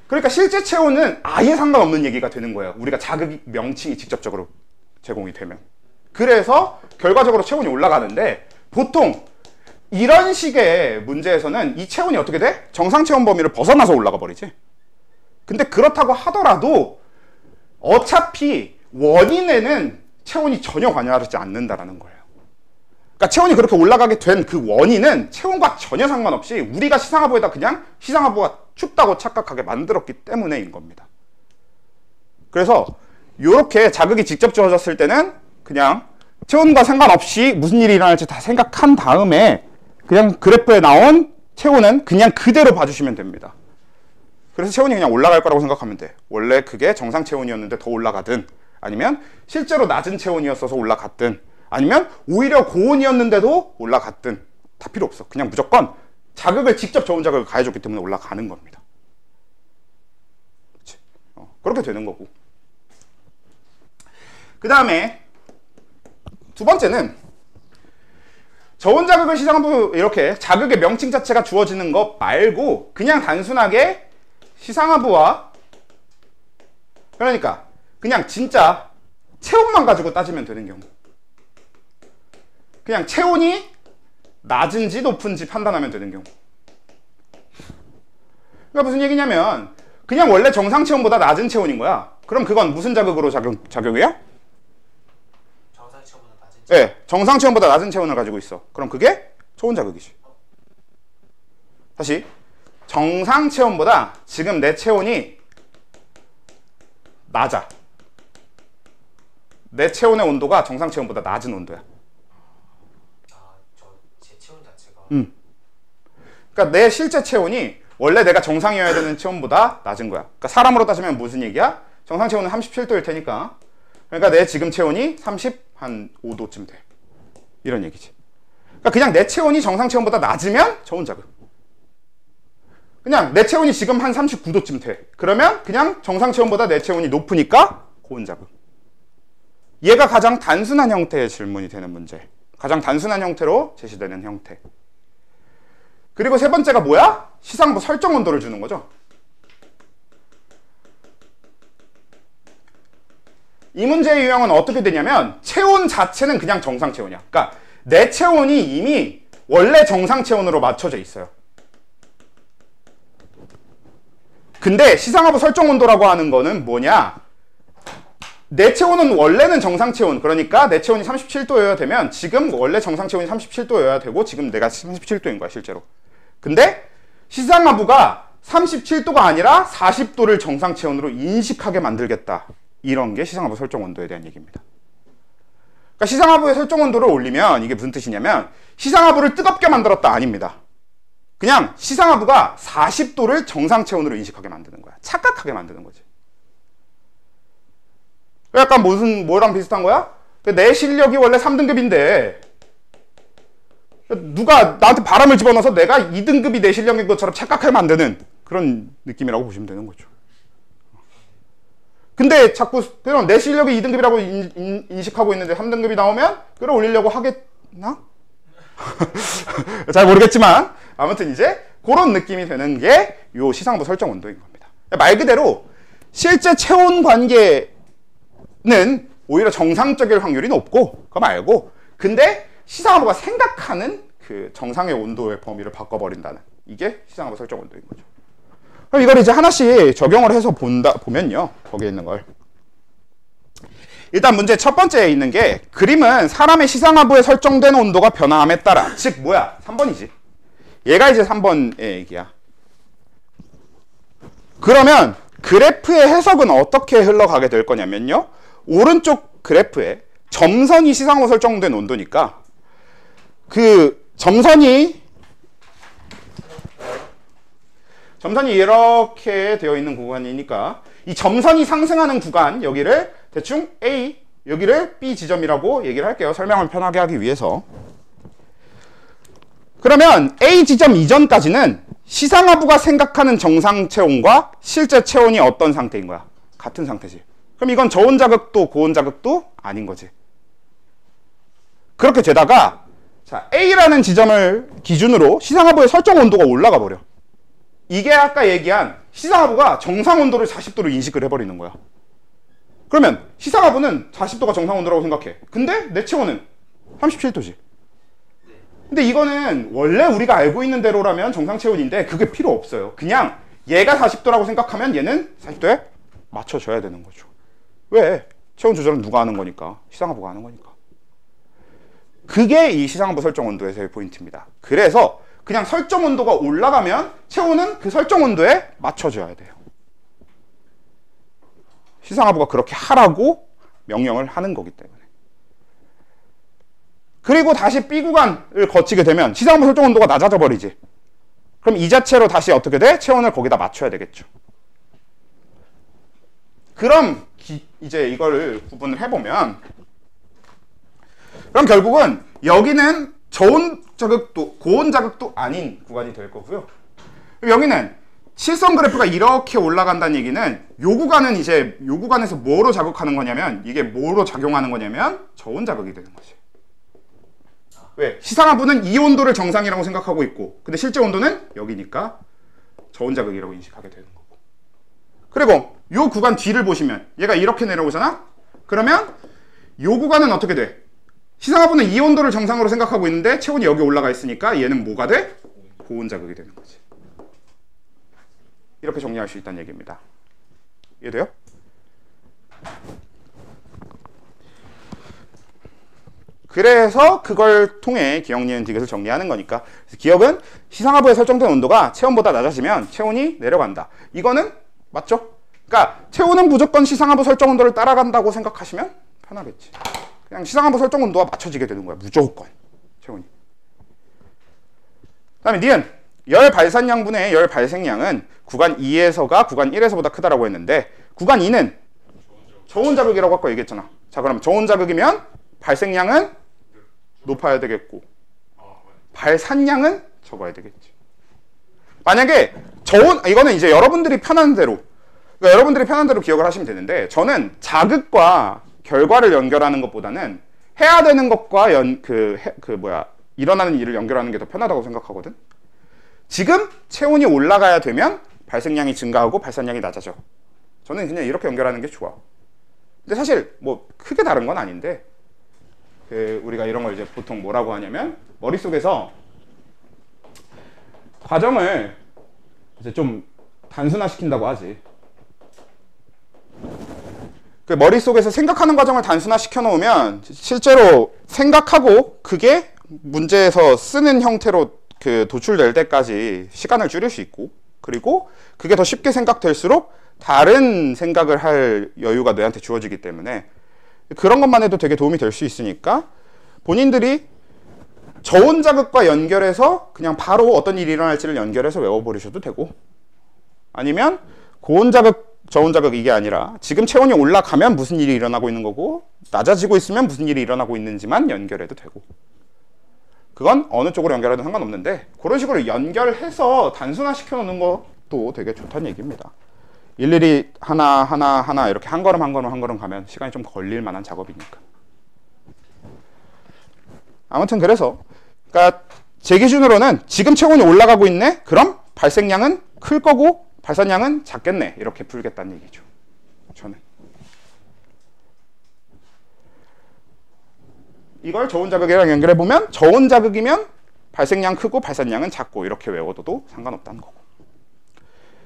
[SPEAKER 1] 그러니까 실제 체온은 아예 상관없는 얘기가 되는 거예요. 우리가 자극 명칭이 직접적으로 제공이 되면. 그래서 결과적으로 체온이 올라가는데 보통 이런 식의 문제에서는 이 체온이 어떻게 돼? 정상 체온 범위를 벗어나서 올라가 버리지. 근데 그렇다고 하더라도 어차피 원인에는 체온이 전혀 관여하지 않는다라는 거예요. 그러니까 체온이 그렇게 올라가게 된 그 원인은 체온과 전혀 상관없이 우리가 시상하부에다 그냥 시상하부가 춥다고 착각하게 만들었기 때문에인 겁니다. 그래서 이렇게 자극이 직접 주어졌을 때는 그냥 체온과 상관없이 무슨 일이 일어날지 다 생각한 다음에 그냥 그래프에 나온 체온은 그냥 그대로 봐주시면 됩니다. 그래서 체온이 그냥 올라갈 거라고 생각하면 돼. 원래 그게 정상 체온이었는데 더 올라가든 아니면 실제로 낮은 체온이었어서 올라갔든 아니면 오히려 고온이었는데도 올라갔든 다 필요 없어. 그냥 무조건 자극을 직접 저온 자극을 가해줬기 때문에 올라가는 겁니다. 그치? 그렇게 되는 거고. 그 다음에 두 번째는 저온 자극을 시상하부 이렇게 자극의 명칭 자체가 주어지는 것 말고 그냥 단순하게 시상하부와 그러니까 그냥 진짜 체온만 가지고 따지면 되는 경우, 그냥 체온이 낮은지 높은지 판단하면 되는 경우. 그러니까 무슨 얘기냐면 그냥 원래 정상 체온보다 낮은 체온인 거야. 그럼 그건 무슨 자극으로 작용해요?
[SPEAKER 2] 정상 체온보다 낮은
[SPEAKER 1] 네, 정상 체온보다 낮은 체온을 가지고 있어. 그럼 그게 초온 자극이지. 다시 정상 체온보다 지금 내 체온이 낮아. 내 체온의 온도가 정상 체온보다 낮은 온도야.
[SPEAKER 2] 제 체온 자체가
[SPEAKER 1] 그러니까 내 실제 체온이 원래 내가 정상이어야 되는 체온보다 낮은 거야. 그러니까 사람으로 따지면 무슨 얘기야? 정상 체온은 37도일 테니까. 그러니까 내 지금 체온이 35도쯤 돼. 이런 얘기지. 그러니까 그냥 내 체온이 정상 체온보다 낮으면 저온 자극. 그냥 내 체온이 지금 한 39도쯤 돼. 그러면 그냥 정상 체온보다 내 체온이 높으니까 고온 자극. 얘가 가장 단순한 형태의 질문이 되는 문제. 가장 단순한 형태로 제시되는 형태. 그리고 세 번째가 뭐야? 시상부 설정 온도를 주는 거죠. 이 문제의 유형은 어떻게 되냐면 체온 자체는 그냥 정상 체온이야. 그러니까 내 체온이 이미 원래 정상 체온으로 맞춰져 있어요. 근데 시상하부 설정 온도라고 하는 거는 뭐냐? 내 체온은 원래는 정상 체온, 그러니까 내 체온이 37도여야 되면 지금 원래 정상 체온이 37도여야 되고 지금 내가 37도인 거야 실제로. 근데 시상하부가 37도가 아니라 40도를 정상 체온으로 인식하게 만들겠다. 이런 게 시상하부 설정 온도에 대한 얘기입니다. 그러니까 시상하부의 설정 온도를 올리면 이게 무슨 뜻이냐면 시상하부를 뜨겁게 만들었다 아닙니다. 그냥 시상하부가 40도를 정상 체온으로 인식하게 만드는 거야. 착각하게 만드는 거지. 약간 뭐랑 비슷한 거야? 내 실력이 원래 3등급인데 누가 나한테 바람을 집어넣어서 내가 2등급이 내 실력인 것처럼 착각하게 만드는 그런 느낌이라고 보시면 되는 거죠. 근데 자꾸 그럼 내 실력이 2등급이라고 인식하고 있는데 3등급이 나오면 끌어올리려고 하겠나? 잘 모르겠지만 아무튼 이제 그런 느낌이 되는 게 요 시상하부 설정 온도인 겁니다. 말 그대로 실제 체온 관계는 오히려 정상적일 확률이 높고 그거 말고 근데 시상하부가 생각하는 그 정상의 온도의 범위를 바꿔버린다는 이게 시상하부 설정 온도인 거죠. 그럼 이걸 이제 하나씩 적용을 해서 보면요. 거기에 있는 걸. 일단 문제 첫 번째에 있는 게 그림은 사람의 시상하부에 설정된 온도가 변화함에 따라 즉 뭐야? 3번이지. 얘가 이제 3번의 얘기야. 그러면 그래프의 해석은 어떻게 흘러가게 될 거냐면요. 오른쪽 그래프에 점선이 시상하부 설정된 온도니까 그 점선이 이렇게 되어 있는 구간이니까 이 점선이 상승하는 구간 여기를 대충 A 여기를 B 지점이라고 얘기를 할게요. 설명을 편하게 하기 위해서. 그러면 A 지점 이전까지는 시상하부가 생각하는 정상 체온과 실제 체온이 어떤 상태인 거야? 같은 상태지. 그럼 이건 저온 자극도 고온 자극도 아닌 거지. 그렇게 되다가 자 A라는 지점을 기준으로 시상하부의 설정 온도가 올라가 버려. 이게 아까 얘기한 시상하부가 정상 온도를 40도로 인식을 해버리는 거야. 그러면 시상하부는 40도가 정상 온도라고 생각해. 근데 내 체온은 37도지. 근데 이거는 원래 우리가 알고 있는 대로라면 정상 체온인데 그게 필요 없어요. 그냥 얘가 40도라고 생각하면 얘는 40도에 맞춰줘야 되는 거죠. 왜? 체온 조절은 누가 하는 거니까. 시상하부가 하는 거니까. 그게 이 시상하부 설정 온도에서의 포인트입니다. 그래서 그냥 설정 온도가 올라가면 체온은 그 설정 온도에 맞춰줘야 돼요. 시상하부가 그렇게 하라고 명령을 하는 거기 때문에. 그리고 다시 B 구간을 거치게 되면 시상하부 설정 온도가 낮아져 버리지. 그럼 이 자체로 다시 어떻게 돼? 체온을 거기다 맞춰야 되겠죠. 그럼 이제 이걸 구분을 해보면 그럼 결국은 여기는 저온 자극도 고온 자극도 아닌 구간이 될 거고요. 여기는 실선 그래프가 이렇게 올라간다는 얘기는 요 구간은 이제 요 구간에서 뭐로 자극하는 거냐면 이게 뭐로 작용하는 거냐면 저온 자극이 되는 거지. 왜? 시상하부는 이 온도를 정상이라고 생각하고 있고 근데 실제 온도는 여기니까 저온 자극이라고 인식하게 되는 거고. 그리고 요 구간 뒤를 보시면 얘가 이렇게 내려오잖아? 그러면 요 구간은 어떻게 돼? 시상하부는 이 온도를 정상으로 생각하고 있는데 체온이 여기 올라가 있으니까 얘는 뭐가 돼? 고온 자극이 되는 거지. 이렇게 정리할 수 있다는 얘기입니다. 이해돼요? 그래서 그걸 통해 기억, 니은, 디귿을 정리하는 거니까. 그래서 기억은 시상하부에 설정된 온도가 체온보다 낮아지면 체온이 내려간다. 이거는 맞죠? 그러니까 체온은 무조건 시상하부 설정 온도를 따라간다고 생각하시면 편하겠지. 그냥 시상하부 설정 온도와 맞춰지게 되는 거야. 무조건 체온이. 그 다음에 니은 열 발산량분의 열 발생량은 구간 2에서가 구간 1에서보다 크다라고 했는데 구간 2는 저온 자극이라고 아까 얘기했잖아. 자, 그럼 저온 자극이면 발생량은 높아야 되겠고 발산량은 적어야 되겠지. 만약에 저온, 이거는 이제 여러분들이 편한 대로, 그러니까 여러분들이 편한 대로 기억을 하시면 되는데 저는 자극과 결과를 연결하는 것보다는 해야 되는 것과 일어나는 일을 연결하는 게 더 편하다고 생각하거든. 지금 체온이 올라가야 되면 발생량이 증가하고 발산량이 낮아져. 저는 그냥 이렇게 연결하는 게 좋아. 근데 사실 뭐 크게 다른 건 아닌데 우리가 이런 걸 이제 보통 뭐라고 하냐면 머릿속에서 과정을 이제 좀 단순화시킨다고 하지. 그 머릿속에서 생각하는 과정을 단순화시켜 놓으면 실제로 생각하고 그게 문제에서 쓰는 형태로 도출될 때까지 시간을 줄일 수 있고 그리고 그게 더 쉽게 생각될수록 다른 생각을 할 여유가 뇌한테 주어지기 때문에 그런 것만 해도 되게 도움이 될 수 있으니까 본인들이 저온 자극과 연결해서 그냥 바로 어떤 일이 일어날지를 연결해서 외워버리셔도 되고 아니면 고온 자극, 저온 자극 이게 아니라 지금 체온이 올라가면 무슨 일이 일어나고 있는 거고 낮아지고 있으면 무슨 일이 일어나고 있는지만 연결해도 되고 그건 어느 쪽으로 연결해도 상관없는데 그런 식으로 연결해서 단순화시켜 놓는 것도 되게 좋다는 얘기입니다. 일일이 하나 이렇게 한 걸음 가면 시간이 좀 걸릴 만한 작업이니까. 아무튼 그래서 그러니까 제 기준으로는 지금 체온이 올라가고 있네? 그럼 발생량은 클 거고 발산량은 작겠네. 이렇게 풀겠다는 얘기죠. 저는. 이걸 저온 자극이랑 연결해보면 저온 자극이면 발생량 크고 발산량은 작고 이렇게 외워둬도 상관없다는 거고.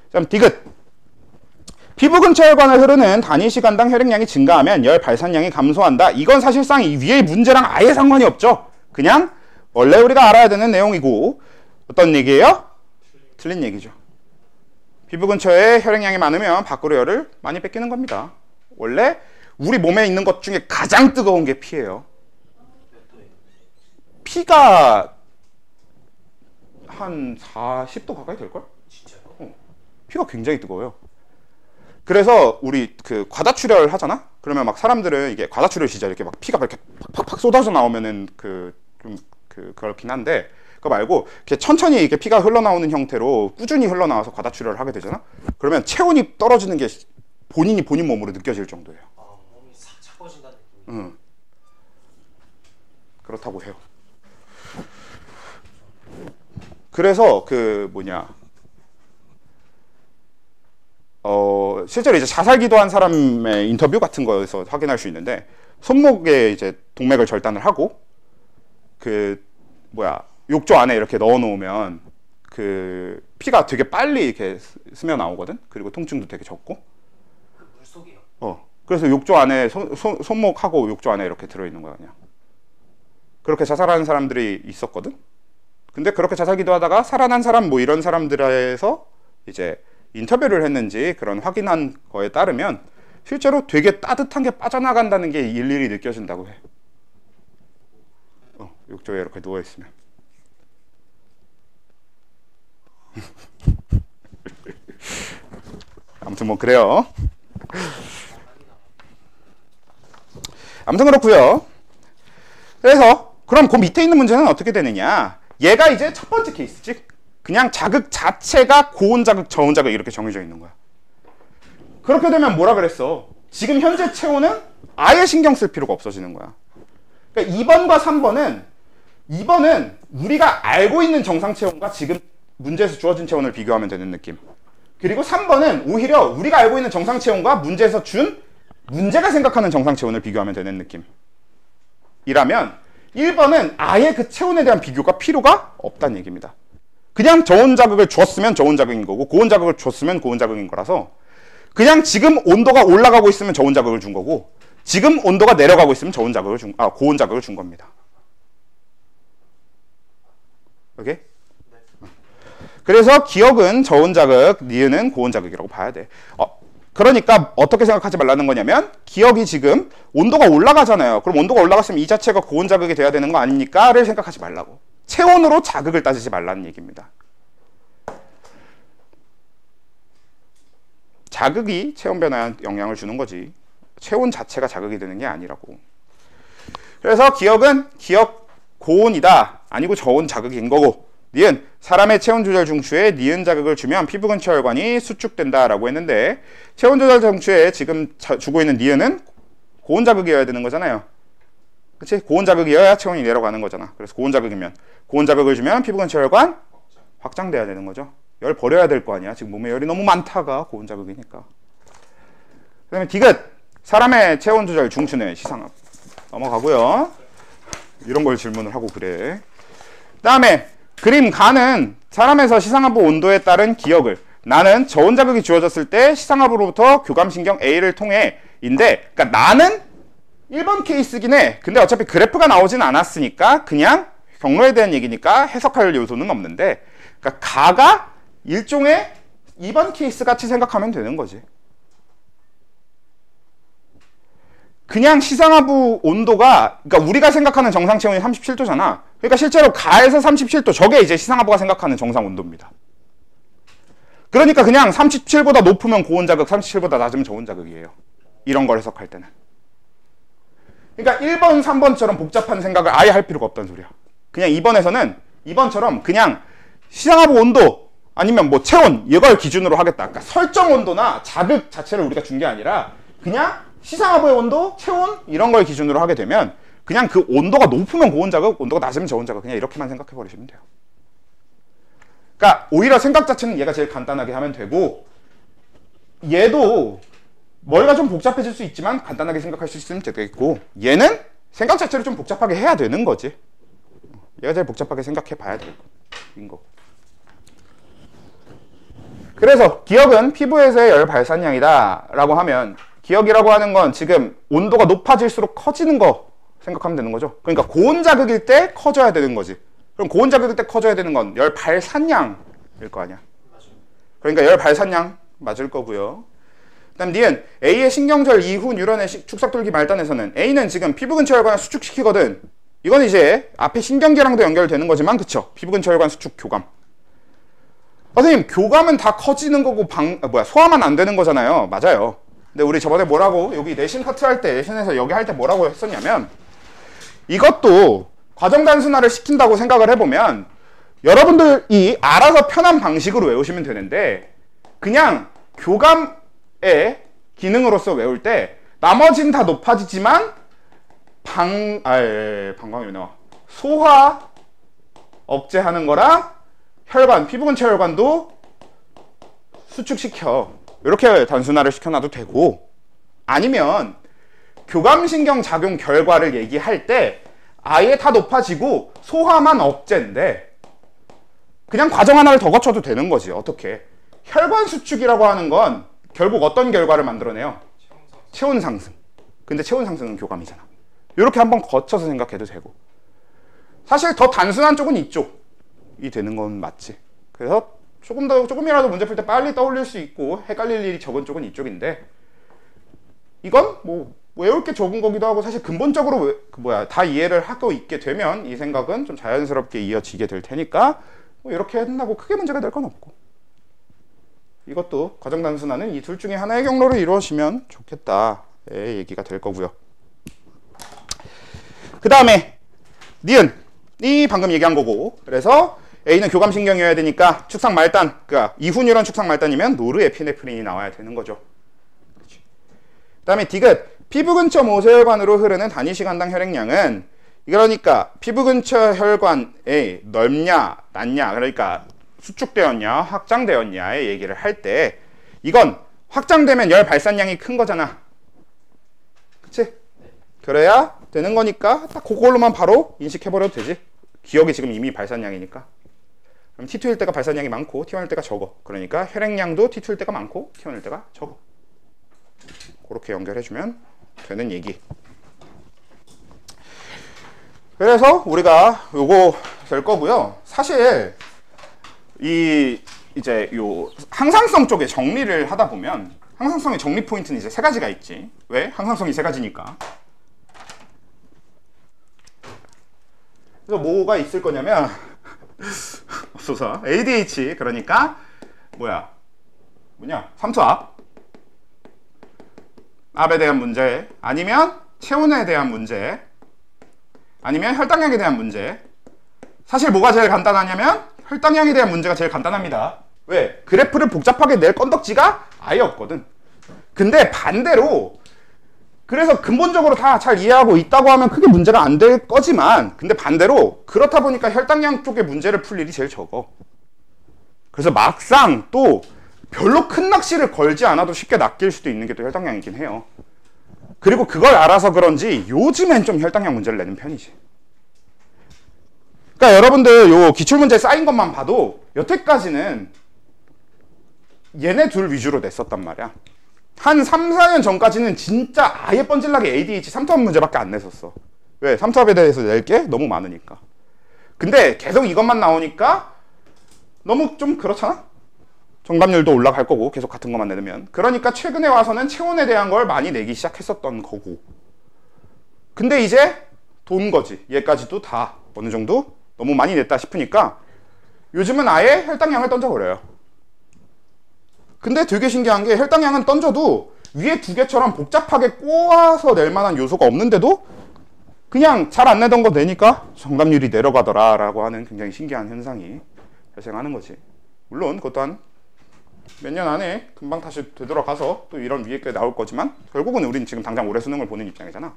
[SPEAKER 1] 그다음 디귿. 피부 근처 혈관을 흐르는 단위 시간당 혈액량이 증가하면 열 발산량이 감소한다. 이건 사실상 이 위의 문제랑 아예 상관이 없죠. 그냥 원래 우리가 알아야 되는 내용이고 어떤 얘기예요? 틀린 얘기죠. 피부 근처에 혈액량이 많으면 밖으로 열을 많이 뺏기는 겁니다. 원래 우리 몸에 있는 것 중에 가장 뜨거운 게 피예요. 피가 한 40도 가까이 될걸?
[SPEAKER 2] 진짜요?
[SPEAKER 1] 피가 굉장히 뜨거워요. 그래서 우리 과다출혈 하잖아? 그러면 막 사람들은 이게 과다출혈 시절 이렇게 막 피가 이렇게 팍팍 쏟아져 나오면은 그렇긴 한데 그거 말고 이렇게 천천히 이렇게 피가 흘러나오는 형태로 꾸준히 흘러나와서 과다출혈을 하게 되잖아? 그러면 체온이 떨어지는 게 본인 몸으로 느껴질 정도예요.
[SPEAKER 2] 몸이 싹 차가워진다는 느낌.
[SPEAKER 1] 그렇다고 해요. 그래서 실제로 이제 자살 기도한 사람의 인터뷰 같은 거에서 확인할 수 있는데 손목에 이제 동맥을 절단을 하고 욕조 안에 이렇게 넣어 놓으면 피가 되게 빨리 이렇게 스며 나오거든. 그리고 통증도 되게 적고.
[SPEAKER 2] 물속이요?
[SPEAKER 1] 그래서 욕조 안에 손목하고 욕조 안에 이렇게 들어 있는 거야 그냥. 그렇게 자살하는 사람들이 있었거든. 근데 그렇게 자살 기도하다가 살아난 사람 뭐 이런 사람들에서 이제 인터뷰를 했는지 그런 확인한 거에 따르면 실제로 되게 따뜻한 게 빠져나간다는 게 일일이 느껴진다고 해. 욕조에 이렇게 누워있으면. 아무튼 뭐 그래요. 아무튼 그렇고요. 그래서 그럼 그 밑에 있는 문제는 어떻게 되느냐? 얘가 이제 첫 번째 케이스지. 그냥 자극 자체가 고온 자극, 저온 자극 이렇게 정해져 있는 거야. 그렇게 되면 뭐라 그랬어? 지금 현재 체온은 아예 신경 쓸 필요가 없어지는 거야. 그러니까 2번과 2번은 우리가 알고 있는 정상 체온과 지금 문제에서 주어진 체온을 비교하면 되는 느낌. 그리고 3번은 오히려 우리가 알고 있는 정상 체온과 문제에서 준 문제가 생각하는 정상 체온을 비교하면 되는 느낌. 이라면 1번은 아예 그 체온에 대한 비교가 필요가 없다는 얘기입니다. 그냥 저온 자극을 줬으면 저온 자극인 거고 고온 자극을 줬으면 고온 자극인 거라서 그냥 지금 온도가 올라가고 있으면 저온 자극을 준 거고 지금 온도가 내려가고 있으면 고온 자극을 준 겁니다. 오케이? 그래서 기억은 저온 자극, 니은은 고온 자극이라고 봐야 돼. 그러니까 어떻게 생각하지 말라는 거냐면 기억이 지금 온도가 올라가잖아요. 그럼 온도가 올라갔으면 이 자체가 고온 자극이 돼야 되는 거 아닙니까? 를 생각하지 말라고. 체온으로 자극을 따지지 말라는 얘기입니다. 자극이 체온 변화에 영향을 주는 거지 체온 자체가 자극이 되는 게 아니라고. 그래서 기억은 기억 고온이다 아니고 저온 자극인 거고, 니은 사람의 체온 조절 중추에 니은 자극을 주면 피부 근처 혈관이 수축된다 라고 했는데, 체온 조절 중추에 지금 주고 있는 니은은 고온 자극이어야 되는 거잖아요. 그치? 고온 자극이어야 체온이 내려가는 거잖아. 그래서 고온 자극이면 고온 자극을 주면 피부 근처 혈관 확장돼야 되는 거죠. 열 버려야 될 거 아니야. 지금 몸에 열이 너무 많다가 고온 자극이니까. 그 다음에 디귿 사람의 체온 조절 중추는 시상압 넘어가고요. 이런 걸 질문을 하고 그래. 그 다음에 그림 가는 사람에서 시상하부 온도에 따른 기억을, 나는 저온 자극이 주어졌을 때 시상하부로부터 교감신경 A를 통해 인데, 그러니까 나는 1번 케이스긴 해. 근데 어차피 그래프가 나오진 않았으니까 그냥 경로에 대한 얘기니까 해석할 요소는 없는데, 그러니까 가가 일종의 2번 케이스 같이 생각하면 되는 거지. 그냥 시상하부 온도가, 그러니까 우리가 생각하는 정상 체온이 37도잖아. 그러니까 실제로 가에서 37도, 저게 이제 시상하부가 생각하는 정상 온도입니다. 그러니까 그냥 37보다 높으면 고온 자극, 37보다 낮으면 저온 자극이에요. 이런 걸 해석할 때는. 그러니까 1번, 3번처럼 복잡한 생각을 아예 할 필요가 없다는 소리야. 그냥 2번에서는 2번처럼 그냥 시상하부 온도 아니면 뭐 체온 이걸 기준으로 하겠다. 그러니까 설정 온도나 자극 자체를 우리가 준 게 아니라 그냥 시상하부의 온도, 체온 이런 걸 기준으로 하게 되면 그냥 그 온도가 높으면 고온 자극, 온도가 낮으면 저온 자극, 그냥 이렇게만 생각해 버리시면 돼요. 그러니까 오히려 생각 자체는 얘가 제일 간단하게 하면 되고, 얘도 머리가 좀 복잡해질 수 있지만 간단하게 생각할 수 있으면 되겠고, 얘는 생각 자체를 좀 복잡하게 해야 되는 거지. 얘가 제일 복잡하게 생각해 봐야 되는 거. 그래서 기억은 피부에서의 열 발산량이다 라고 하면, 기억이라고 하는 건 지금 온도가 높아질수록 커지는 거 생각하면 되는 거죠. 그러니까 고온 자극일 때 커져야 되는 거지. 그럼 고온 자극일 때 커져야 되는 건 열 발산량일 거 아니야. 그러니까 열 발산량 맞을 거고요. 그다음 니은 A의 신경절 이후 뉴런의 축삭돌기 말단에서는 A는 지금 피부 근처 혈관을 수축시키거든. 이건 이제 앞에 신경계랑도 연결되는 거지만, 그쵸? 피부 근처 혈관 수축 교감. 선생님, 교감은 다 커지는 거고 소화만 안 되는 거잖아요. 맞아요. 근데 우리 저번에 뭐라고, 여기 내신 파트 할 때, 내신에서 여기 할 때 뭐라고 했었냐면, 이것도 과정 단순화를 시킨다고 생각을 해보면 여러분들이 알아서 편한 방식으로 외우시면 되는데, 그냥 교감의 기능으로서 외울 때 나머지는 다 높아지지만 방광이 나와. 소화 억제하는 거랑 혈관, 피부 근처 혈관도 수축시켜. 이렇게 단순화를 시켜놔도 되고, 아니면 교감신경 작용 결과를 얘기할 때 아예 다 높아지고 소화만 억제인데 그냥 과정 하나를 더 거쳐도 되는 거지. 어떻게? 혈관 수축이라고 하는 건 결국 어떤 결과를 만들어내요? 체온 상승. 근데 체온 상승은 교감이잖아. 이렇게 한번 거쳐서 생각해도 되고, 사실 더 단순한 쪽은 이쪽이 되는 건 맞지. 그래서 조금이라도 문제 풀 때 빨리 떠올릴 수 있고 헷갈릴 일이 적은 쪽은 이쪽인데, 이건 뭐 외울 게 적은 거기도 하고, 사실 근본적으로 다 이해를 하고 있게 되면 이 생각은 좀 자연스럽게 이어지게 될 테니까 뭐 이렇게 한다고 크게 문제가 될 건 없고, 이것도 과정 단순화는 이 둘 중에 하나의 경로로 이루어지면 좋겠다의 얘기가 될 거고요. 그 다음에 니은이 방금 얘기한 거고, 그래서 A는 교감신경이어야 되니까 축상 말단, 그러니까 이후뉴런 축상 말단이면 노르에피네프린이 나와야 되는 거죠. 그 다음에 디귿, 피부 근처 모세혈관으로 흐르는 단위 시간당 혈액량은, 그러니까 피부 근처 혈관에 넓냐 낮냐, 그러니까 수축되었냐 확장되었냐의 얘기를 할 때 이건 확장되면 열 발산량이 큰 거잖아. 그치? 그래야 되는 거니까 딱 그걸로만 바로 인식해버려도 되지. 기억이 지금 이미 발산량이니까. 그럼 T2일 때가 발산량이 많고 T1일 때가 적어. 그러니까 혈액량도 T2일 때가 많고 T1일 때가 적어. 그렇게 연결해주면 되는 얘기. 그래서 우리가 요거 될 거고요. 사실 이제 요 항상성 쪽에 정리를 하다 보면 항상성의 정리 포인트는 이제 세 가지가 있지. 왜? 항상성이 세 가지니까. 그래서 뭐가 있을 거냐면 없어서 ADH, 그러니까 뭐냐 삼투압, 압에 대한 문제, 아니면 체온에 대한 문제, 아니면 혈당량에 대한 문제. 사실 뭐가 제일 간단하냐면 혈당량에 대한 문제가 제일 간단합니다. 왜? 그래프를 복잡하게 낼 건덕지가 아예 없거든. 근데 반대로, 그래서 근본적으로 다 잘 이해하고 있다고 하면 크게 문제가 안 될 거지만, 근데 반대로 그렇다 보니까 혈당량 쪽에 문제를 풀 일이 제일 적어. 그래서 막상 또 별로 큰 낚시를 걸지 않아도 쉽게 낚일 수도 있는 게 또 혈당량이긴 해요. 그리고 그걸 알아서 그런지 요즘엔 좀 혈당량 문제를 내는 편이지. 그러니까 여러분들 요 기출문제 쌓인 것만 봐도 여태까지는 얘네 둘 위주로 냈었단 말이야. 한 3, 4년 전까지는 진짜 아예 뻔질나게 ADH 3투압 문제밖에 안 냈었어. 왜? 3투압에 대해서 낼 게 너무 많으니까. 근데 계속 이것만 나오니까 너무 좀 그렇잖아? 정답률도 올라갈 거고 계속 같은 것만 내면. 그러니까 최근에 와서는 체온에 대한 걸 많이 내기 시작했었던 거고. 근데 이제 돈 거지. 얘까지도 다 어느 정도 너무 많이 냈다 싶으니까 요즘은 아예 혈당량을 던져버려요. 근데 되게 신기한 게 혈당량은 던져도 위에 두 개처럼 복잡하게 꼬아서 낼 만한 요소가 없는데도 그냥 잘 안 내던 거 내니까 정답률이 내려가더라 라고 하는 굉장히 신기한 현상이 발생하는 거지. 물론 그것도 한 몇 년 안에 금방 다시 되돌아가서 또 이런 위에 게 나올 거지만 결국은 우린 지금 당장 올해 수능을 보는 입장이잖아.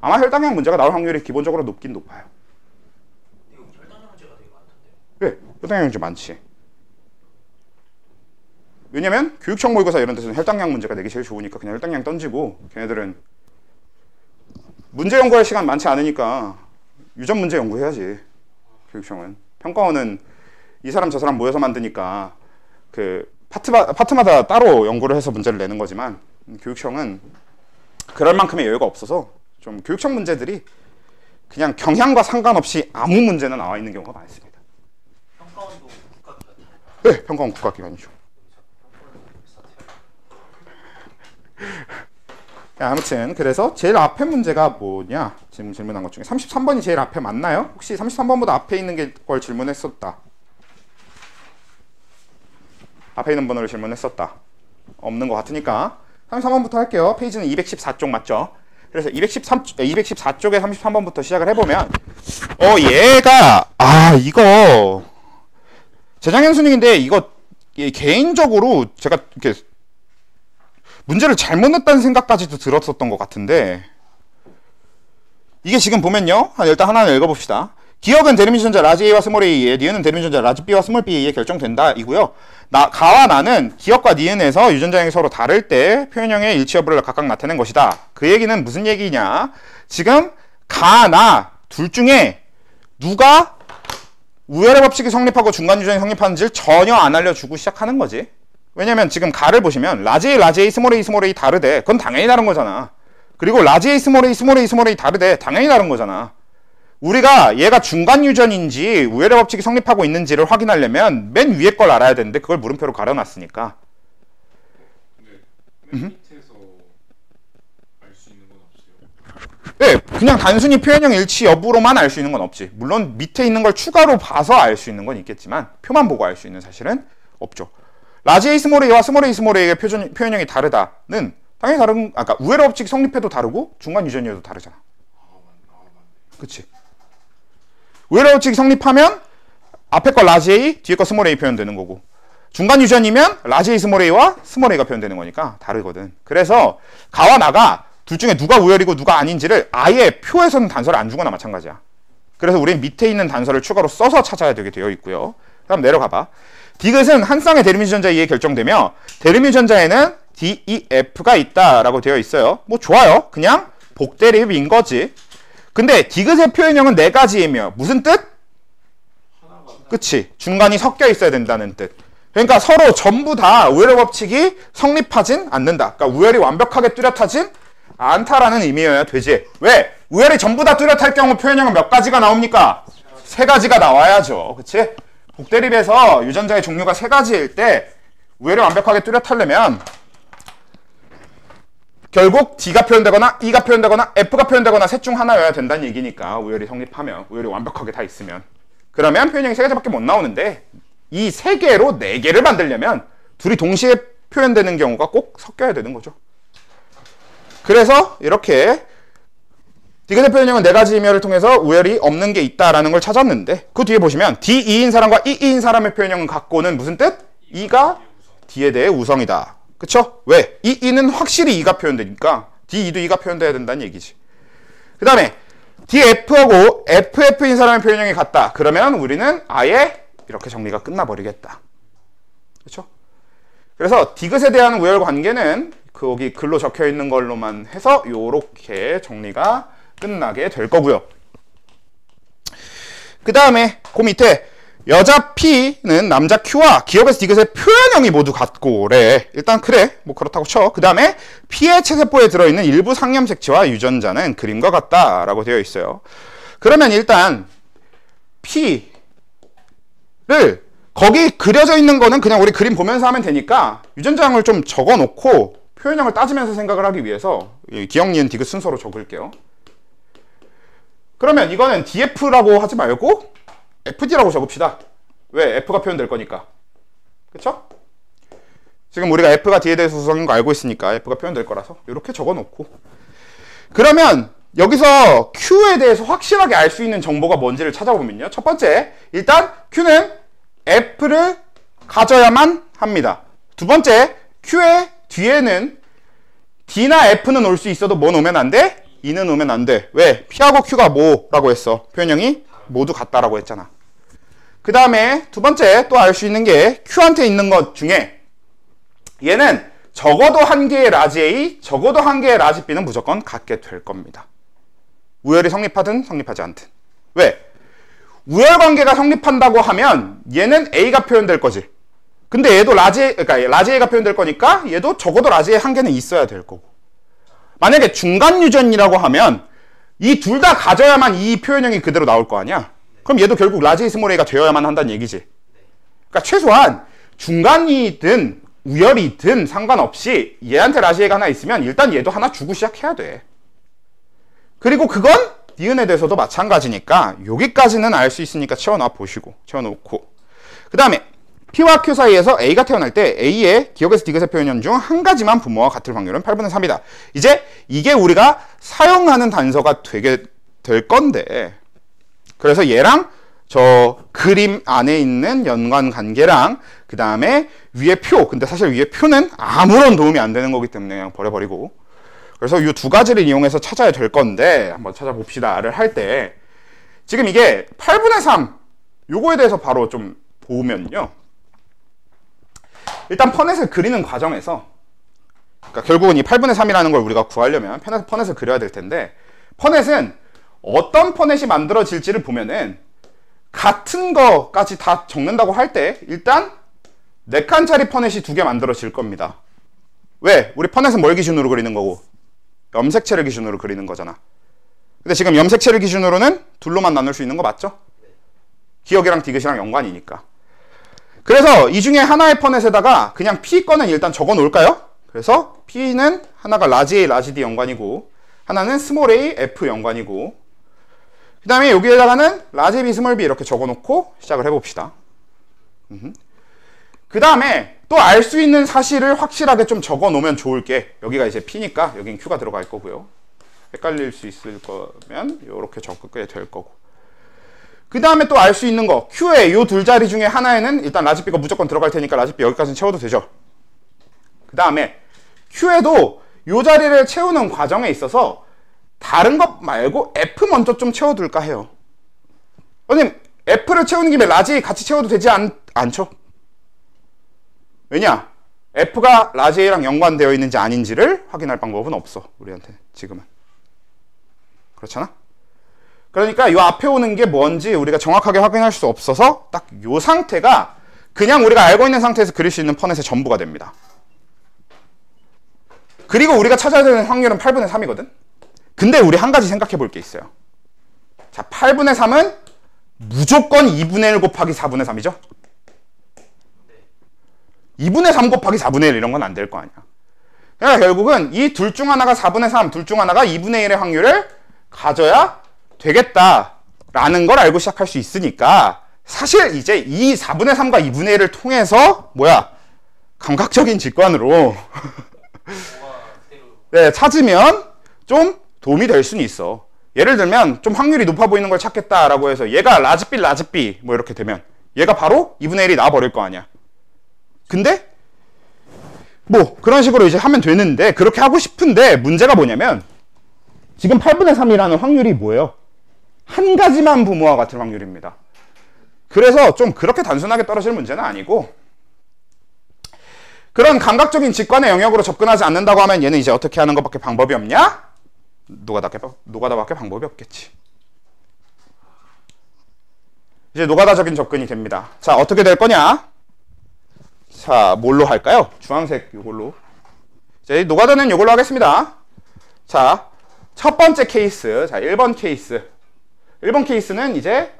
[SPEAKER 1] 아마 혈당량 문제가 나올 확률이 기본적으로 높긴 높아요.
[SPEAKER 2] 이거 혈당량 문제가 되게 많던데.
[SPEAKER 1] 왜? 혈당량 문제 많지. 왜냐면 교육청 모의고사 이런 데서는 혈당량 문제가 내기 제일 좋으니까 그냥 혈당량 던지고, 걔네들은 문제 연구할 시간 많지 않으니까 유전 문제 연구해야지. 교육청은 평가원은 이 사람 저 사람 모여서 만드니까 그 파트마다 따로 연구를 해서 문제를 내는 거지만, 교육청은 그럴 만큼의 여유가 없어서 좀 교육청 문제들이 그냥 경향과 상관없이 아무 문제나 나와 있는 경우가 많습니다.
[SPEAKER 2] 평가원도 국가기관이에요?
[SPEAKER 1] 네, 평가원 국가기관이죠. 아무튼 그래서 제일 앞에 문제가 뭐냐, 지금 질문한 것 중에 33번이 제일 앞에 맞나요? 혹시 33번보다 앞에 있는 걸 질문했었다, 앞에 있는 번호를 질문했었다, 없는 것 같으니까 33번부터 할게요. 페이지는 214쪽 맞죠? 그래서 214쪽에 33번부터 시작을 해보면 얘가 이거 재작년 수능인데 이거 개인적으로 제가 이렇게 문제를 잘못 냈다는 생각까지도 들었었던 것 같은데, 이게 지금 보면요, 일단 하나는 읽어봅시다. 기억은 대리미전자 라지 A와 스몰 A에, 니은은 대리미전자 라지 B와 스몰 B에 결정된다 이고요. 가와 나는 기억과 니은에서 유전자형이 서로 다를 때 표현형의 일치 여부를 각각 나타낸 것이다. 그 얘기는 무슨 얘기냐, 지금 가, 나 둘 중에 누가 우열의 법칙이 성립하고 중간 유전이 성립하는지를 전혀 안 알려주고 시작하는 거지. 왜냐면 지금 가를 보시면 라지 A, 스몰 A 다르대. 그건 당연히 다른 거잖아. 그리고 라지 A, 스몰 A 다르대. 당연히 다른 거잖아. 우리가 얘가 중간 유전인지 우열의 법칙이 성립하고 있는지를 확인하려면 맨 위에 걸 알아야 되는데 그걸 물음표로 가려놨으니까.
[SPEAKER 3] 맨 밑에서 알 수 있는 건 없어요.
[SPEAKER 1] 네, 그냥 단순히 표현형 일치 여부로만 알 수 있는 건 없지. 물론 밑에 있는 걸 추가로 봐서 알 수 있는 건 있겠지만 표만 보고 알 수 있는 사실은 없죠. 라지 A 스몰 A와 스몰 A의 표현형이 다르다는 당연히 다른, 우열의 법칙이 성립해도 다르고 중간 유전이어도 다르잖아. 그치? 우열의 법칙이 성립하면 앞에 거 라지 A, 뒤에 거 스몰 a 표현되는 거고, 중간 유전이면 라지 A 스몰 a와 스몰 a가 표현되는 거니까 다르거든. 그래서 가와 나가 둘 중에 누가 우열이고 누가 아닌지를 아예 표에서는 단서를 안 주거나 마찬가지야. 그래서 우린 밑에 있는 단서를 추가로 써서 찾아야 되게 되어 있고요. 다음 내려가봐. 디귿은 한 쌍의 대립 유전자에 의해 결정되며 대립 유전자에는 D, E, F가 있다라고 되어 있어요. 뭐 좋아요. 그냥 복대립인 거지. 근데 디귿의 표현형은 4가지이며 무슨 뜻? 그치. 중간이 섞여 있어야 된다는 뜻. 그러니까 서로 전부 다 우열의 법칙이 성립하진 않는다. 그러니까 우열이 완벽하게 뚜렷하진 않다라는 의미여야 되지. 왜? 우열이 전부 다 뚜렷할 경우 표현형은 몇 가지가 나옵니까? 3가지가 나와야죠. 그치? 복대립에서 유전자의 종류가 3가지일 때 우열이 완벽하게 뚜렷하려면 결국 D가 표현되거나 E가 표현되거나 F가 표현되거나 셋 중 하나여야 된다는 얘기니까 우열이 성립하면, 우열이 완벽하게 다 있으면. 그러면 표현형이 3가지밖에 못 나오는데 이 3개로 4개를 만들려면 둘이 동시에 표현되는 경우가 꼭 섞여야 되는 거죠. 그래서 이렇게 디귿의 표현형은 4가지 의미를 통해서 우열이 없는 게 있다라는 걸 찾았는데 그 뒤에 보시면 D2인 사람과 E2인 사람의 표현형은 갖고는 무슨 뜻? E가 D에 대해 우성이다. 그쵸? 왜? E2는 확실히 E가 표현되니까 D2도 E가 표현돼야 된다는 얘기지. 그 다음에 DF하고 FF인 사람의 표현형이 같다. 그러면 우리는 아예 이렇게 정리가 끝나버리겠다. 그쵸? 그래서 디귿에 대한 우열 관계는 거기 글로 적혀 있는 걸로만 해서 요렇게 정리가 끝나게 될 거고요. 그 다음에 그 밑에 여자 P는 남자 Q와 기억에서 디귿의 표현형이 모두 같고래. 일단 그래. 뭐 그렇다고 쳐. 그 다음에 P의 체세포에 들어있는 일부 상념 색채와 유전자는 그림과 같다라고 되어 있어요. 그러면 일단 P를 거기 그려져 있는 거는 그냥 우리 그림 보면서 하면 되니까 유전자형을 좀 적어 놓고 표현형을 따지면서 생각을 하기 위해서 기억, 니은, 디귿 순서로 적을게요. 그러면 이거는 DF라고 하지 말고 FD라고 적읍시다. 왜? F가 표현될 거니까. 그쵸? 지금 우리가 F가 D에 대해서 우성인 거 알고 있으니까 F가 표현될 거라서 이렇게 적어 놓고, 그러면 여기서 Q에 대해서 확실하게 알 수 있는 정보가 뭔지를 찾아보면요. 첫 번째, 일단 Q는 F를 가져야만 합니다. 두 번째, Q의 뒤에는 D나 F는 올 수 있어도 뭐 오면 안 돼? E는 오면 안 돼. 왜? P하고 Q가 뭐라고 했어? 표현형이 모두 같다라고 했잖아. 그 다음에 두 번째 또 알 수 있는 게 Q한테 있는 것 중에 얘는 적어도 한 개의 라지 A, 적어도 한 개의 라지 B는 무조건 같게 될 겁니다. 우열이 성립하든 성립하지 않든. 왜? 우열 관계가 성립한다고 하면 얘는 A가 표현될 거지. 근데 얘도 그러니까 라지 A가 표현될 거니까 얘도 적어도 라지 A 한 개는 있어야 될 거고. 만약에 중간 유전이라고 하면 이 둘 다 가져야만 이 표현형이 그대로 나올 거 아니야? 그럼 얘도 결국 라지 A 스몰 A가 되어야만 한다는 얘기지. 그러니까 최소한 중간이든 우열이든 상관없이 얘한테 라지 A가 하나 있으면 일단 얘도 하나 주고 시작해야 돼. 그리고 그건 니은에 대해서도 마찬가지니까 여기까지는 알 수 있으니까 채워놓고 그 다음에 P와 Q 사이에서 A가 태어날 때 A의 기억에서 디귿의 표현형 중 한 가지만 부모와 같을 확률은 8분의 3이다. 이제 이게 우리가 사용하는 단서가 되게 될 건데, 그래서 얘랑 저 그림 안에 있는 연관 관계랑 그 다음에 위에 표, 근데 사실 위에 표는 아무런 도움이 안 되는 거기 때문에 그냥 버려버리고, 그래서 이 두 가지를 이용해서 찾아야 될 건데 한번 찾아봅시다를 할 때 지금 이게 8분의 3 요거에 대해서 바로 좀 보면요. 일단 퍼넷을 그리는 과정에서, 그러니까 결국은 이 8분의 3이라는 걸 우리가 구하려면 퍼넷을 그려야 될 텐데, 퍼넷은 어떤 퍼넷이 만들어질지를 보면은 같은 거까지 다 적는다고 할 때 일단 4칸짜리 퍼넷이 2개 만들어질 겁니다. 왜? 우리 퍼넷은 뭘 기준으로 그리는 거고? 염색체를 기준으로 그리는 거잖아. 근데 지금 염색체를 기준으로는 둘로만 나눌 수 있는 거 맞죠? 기억이랑 디귿이랑 연관이니까. 그래서 이 중에 하나의 퍼넷에다가 그냥 P 거는 일단 적어 놓을까요? 그래서 P는 하나가 라지 A, 라지 D 연관이고 하나는 스몰 a, F 연관이고, 그 다음에 여기에다가는 라지 B, 스몰 B 이렇게 적어 놓고 시작을 해봅시다. 그 다음에 또 알 수 있는 사실을 확실하게 좀 적어 놓으면 좋을 게, 여기가 이제 P니까 여긴 Q가 들어갈 거고요. 헷갈릴 수 있을 거면 이렇게 적게 될 거고. 그 다음에 또 알 수 있는 거 Q의 요 둘 자리 중에 하나에는 일단 라지 B가 무조건 들어갈 테니까 라지 B 여기까지는 채워도 되죠. 그 다음에 Q에도 요 자리를 채우는 과정에 있어서 다른 것 말고 F 먼저 좀 채워둘까 해요. 선생님 F를 채우는 김에 라지 같이 채워도 되지 않죠? 왜냐? F가 라지 A랑 연관되어 있는지 아닌지를 확인할 방법은 없어. 우리한테 지금은. 그렇잖아? 그러니까 이 앞에 오는 게 뭔지 우리가 정확하게 확인할 수 없어서 딱 이 상태가 그냥 우리가 알고 있는 상태에서 그릴 수 있는 펀넷의 전부가 됩니다. 그리고 우리가 찾아야 되는 확률은 8분의 3이거든? 근데 우리 한 가지 생각해 볼 게 있어요. 자, 8분의 3은 무조건 2분의 1 곱하기 4분의 3이죠? 2분의 3 곱하기 4분의 1 이런 건 안 될 거 아니야. 그러니까 결국은 이 둘 중 하나가 4분의 3, 둘 중 하나가 2분의 1의 확률을 가져야 되겠다라는 걸 알고 시작할 수 있으니까 사실 이제 이 4분의 3과 2분의 1을 통해서 감각적인 직관으로 네, 찾으면 좀 도움이 될 수는 있어. 예를 들면 좀 확률이 높아 보이는 걸 찾겠다라고 해서 얘가 라지 B 뭐 이렇게 되면 얘가 바로 2분의 1이 나와버릴 거 아니야. 근데 뭐 그런 식으로 이제 하면 되는데 그렇게 하고 싶은데 문제가 뭐냐면 지금 8분의 3이라는 확률이 뭐예요? 한 가지만 부모와 같은 확률입니다. 그래서 좀 그렇게 단순하게 떨어질 문제는 아니고 그런 감각적인 직관의 영역으로 접근하지 않는다고 하면 얘는 이제 어떻게 하는 것밖에 방법이 없냐? 노가다밖에 방법이 없겠지. 이제 노가다적인 접근이 됩니다. 자, 어떻게 될 거냐? 자, 뭘로 할까요? 주황색 이걸로. 이제 노가다는 이걸로 하겠습니다. 자, 첫 번째 케이스. 자, 1번 케이스. 1번 케이스는 이제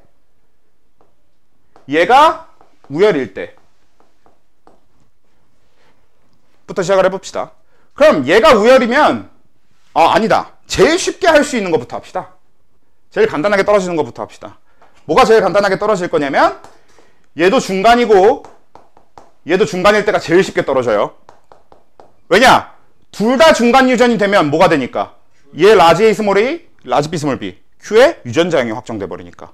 [SPEAKER 1] 얘가 우열일 때 부터 시작을 해봅시다. 그럼 얘가 우열이면 아니다. 제일 쉽게 할 수 있는 것부터 합시다. 제일 간단하게 떨어지는 것부터 합시다. 뭐가 제일 간단하게 떨어질 거냐면 얘도 중간이고 얘도 중간일 때가 제일 쉽게 떨어져요. 왜냐? 둘 다 중간 유전이 되면 뭐가 되니까? 얘 라지 A 스몰 A, 라지 B 스몰 B Q의 유전자형이 확정돼 버리니까.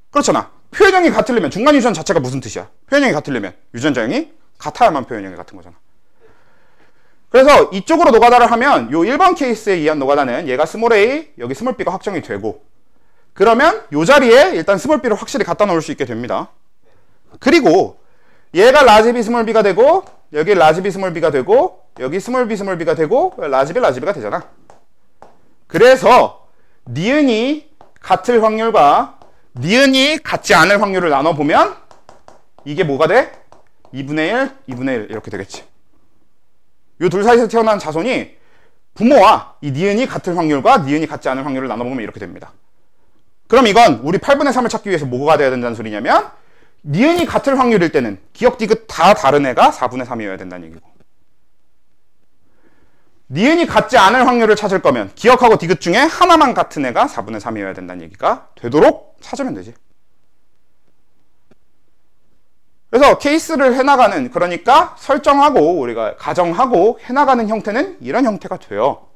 [SPEAKER 1] 그렇잖아. 표현형이 같으려면 중간 유전 자체가 무슨 뜻이야? 표현형이 같으려면 유전자형이 같아야만 표현형이 같은 거잖아. 그래서 이쪽으로 노가다를 하면 요 1번 케이스에 의한 노가다는 얘가 스몰 A, 여기 스몰 B가 확정이 되고 그러면 요 자리에 일단 스몰 B를 확실히 갖다 놓을 수 있게 됩니다. 그리고 얘가 라지 B 스몰 B가 되고 여기 라지 B 스몰 B가 되고 여기 스몰 B 스몰 B가 되고 라지 B가 되잖아. 그래서 니은이 같을 확률과 니은이 같지 않을 확률을 나눠보면 이게 뭐가 돼? 2분의 1, 2분의 1 이렇게 되겠지. 이 둘 사이에서 태어난 자손이 부모와 이 니은이 같을 확률과 니은이 같지 않을 확률을 나눠보면 이렇게 됩니다. 그럼 이건 우리 8분의 3을 찾기 위해서 뭐가 돼야 된다는 소리냐면 니은이 같을 확률일 때는 기억 디귿 다 다른 애가 4분의 3이어야 된다는 얘기고 니은이 같지 않을 확률을 찾을 거면 기억하고 디귿 중에 하나만 같은 애가 4분의 3이어야 된다는 얘기가 되도록 찾으면 되지. 그래서 케이스를 해나가는, 그러니까 설정하고 우리가 가정하고 해나가는 형태는 이런 형태가 돼요.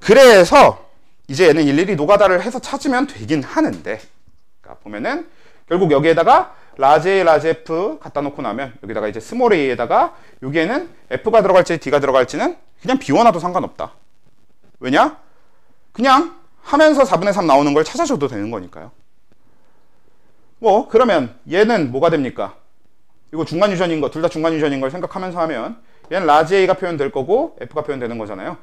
[SPEAKER 1] 그래서 이제 얘는 일일이 노가다를 해서 찾으면 되긴 하는데, 그러니까 보면은 결국 여기에다가 라지 A, 라지 F 갖다 놓고 나면 여기다가 이제 스몰 a에다가 여기에는 F가 들어갈지 D가 들어갈지는 그냥 비워놔도 상관없다. 왜냐? 그냥 하면서 4분의 3 나오는 걸 찾아줘도 되는 거니까요. 뭐 그러면 얘는 뭐가 됩니까? 이거 중간 유전인 거, 둘 다 중간 유전인 걸 생각하면서 하면 얘는 라지 A가 표현될 거고 F가 표현되는 거잖아요.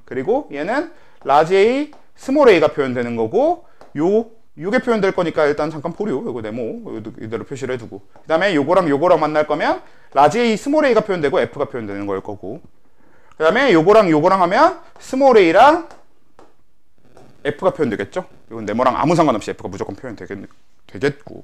[SPEAKER 1] 그리고 얘는 라지 A, 스몰 a가 표현되는 거고 요게 표현될 거니까 일단 잠깐 보류, 요거 네모 이대로 표시를 해두고, 그 다음에 요거랑 요거랑 만날 거면 라지 A, 스몰 a가 표현되고 F가 표현되는 걸 거고, 그 다음에 요거랑 요거랑 하면 스몰 a랑 F가 표현되겠죠? 이건 네모랑 아무 상관없이 F가 무조건 표현되겠고,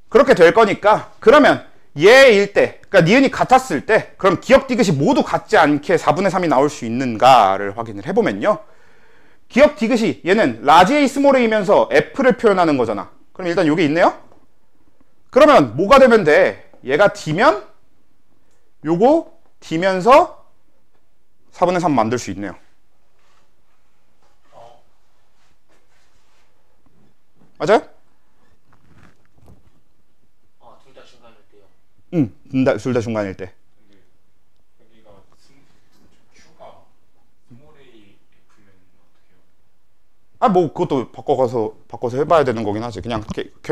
[SPEAKER 1] 그렇게 될 거니까, 그러면 얘일 때, 그러니까 니은이 같았을 때, 그럼 기억 디귿이 모두 같지 않게 4분의 3이 나올 수 있는가를 확인을 해보면요, 기억 디귿이 얘는 라지 A 스몰 a이면서 F를 표현하는 거잖아. 그럼 일단 요게 있네요. 그러면 뭐가 되면 돼? 얘가 D면 요거 D면서 4분의 3 만들 수 있네요. 맞아요?
[SPEAKER 2] 둘 다 중간일 때요.
[SPEAKER 1] 둘 다 중간일 때.
[SPEAKER 3] 근데 여기가 Q가 스몰 A F면 어떻게 해요?
[SPEAKER 1] 뭐 그것도 바꿔서 해봐야 되는 거긴 하지. 그냥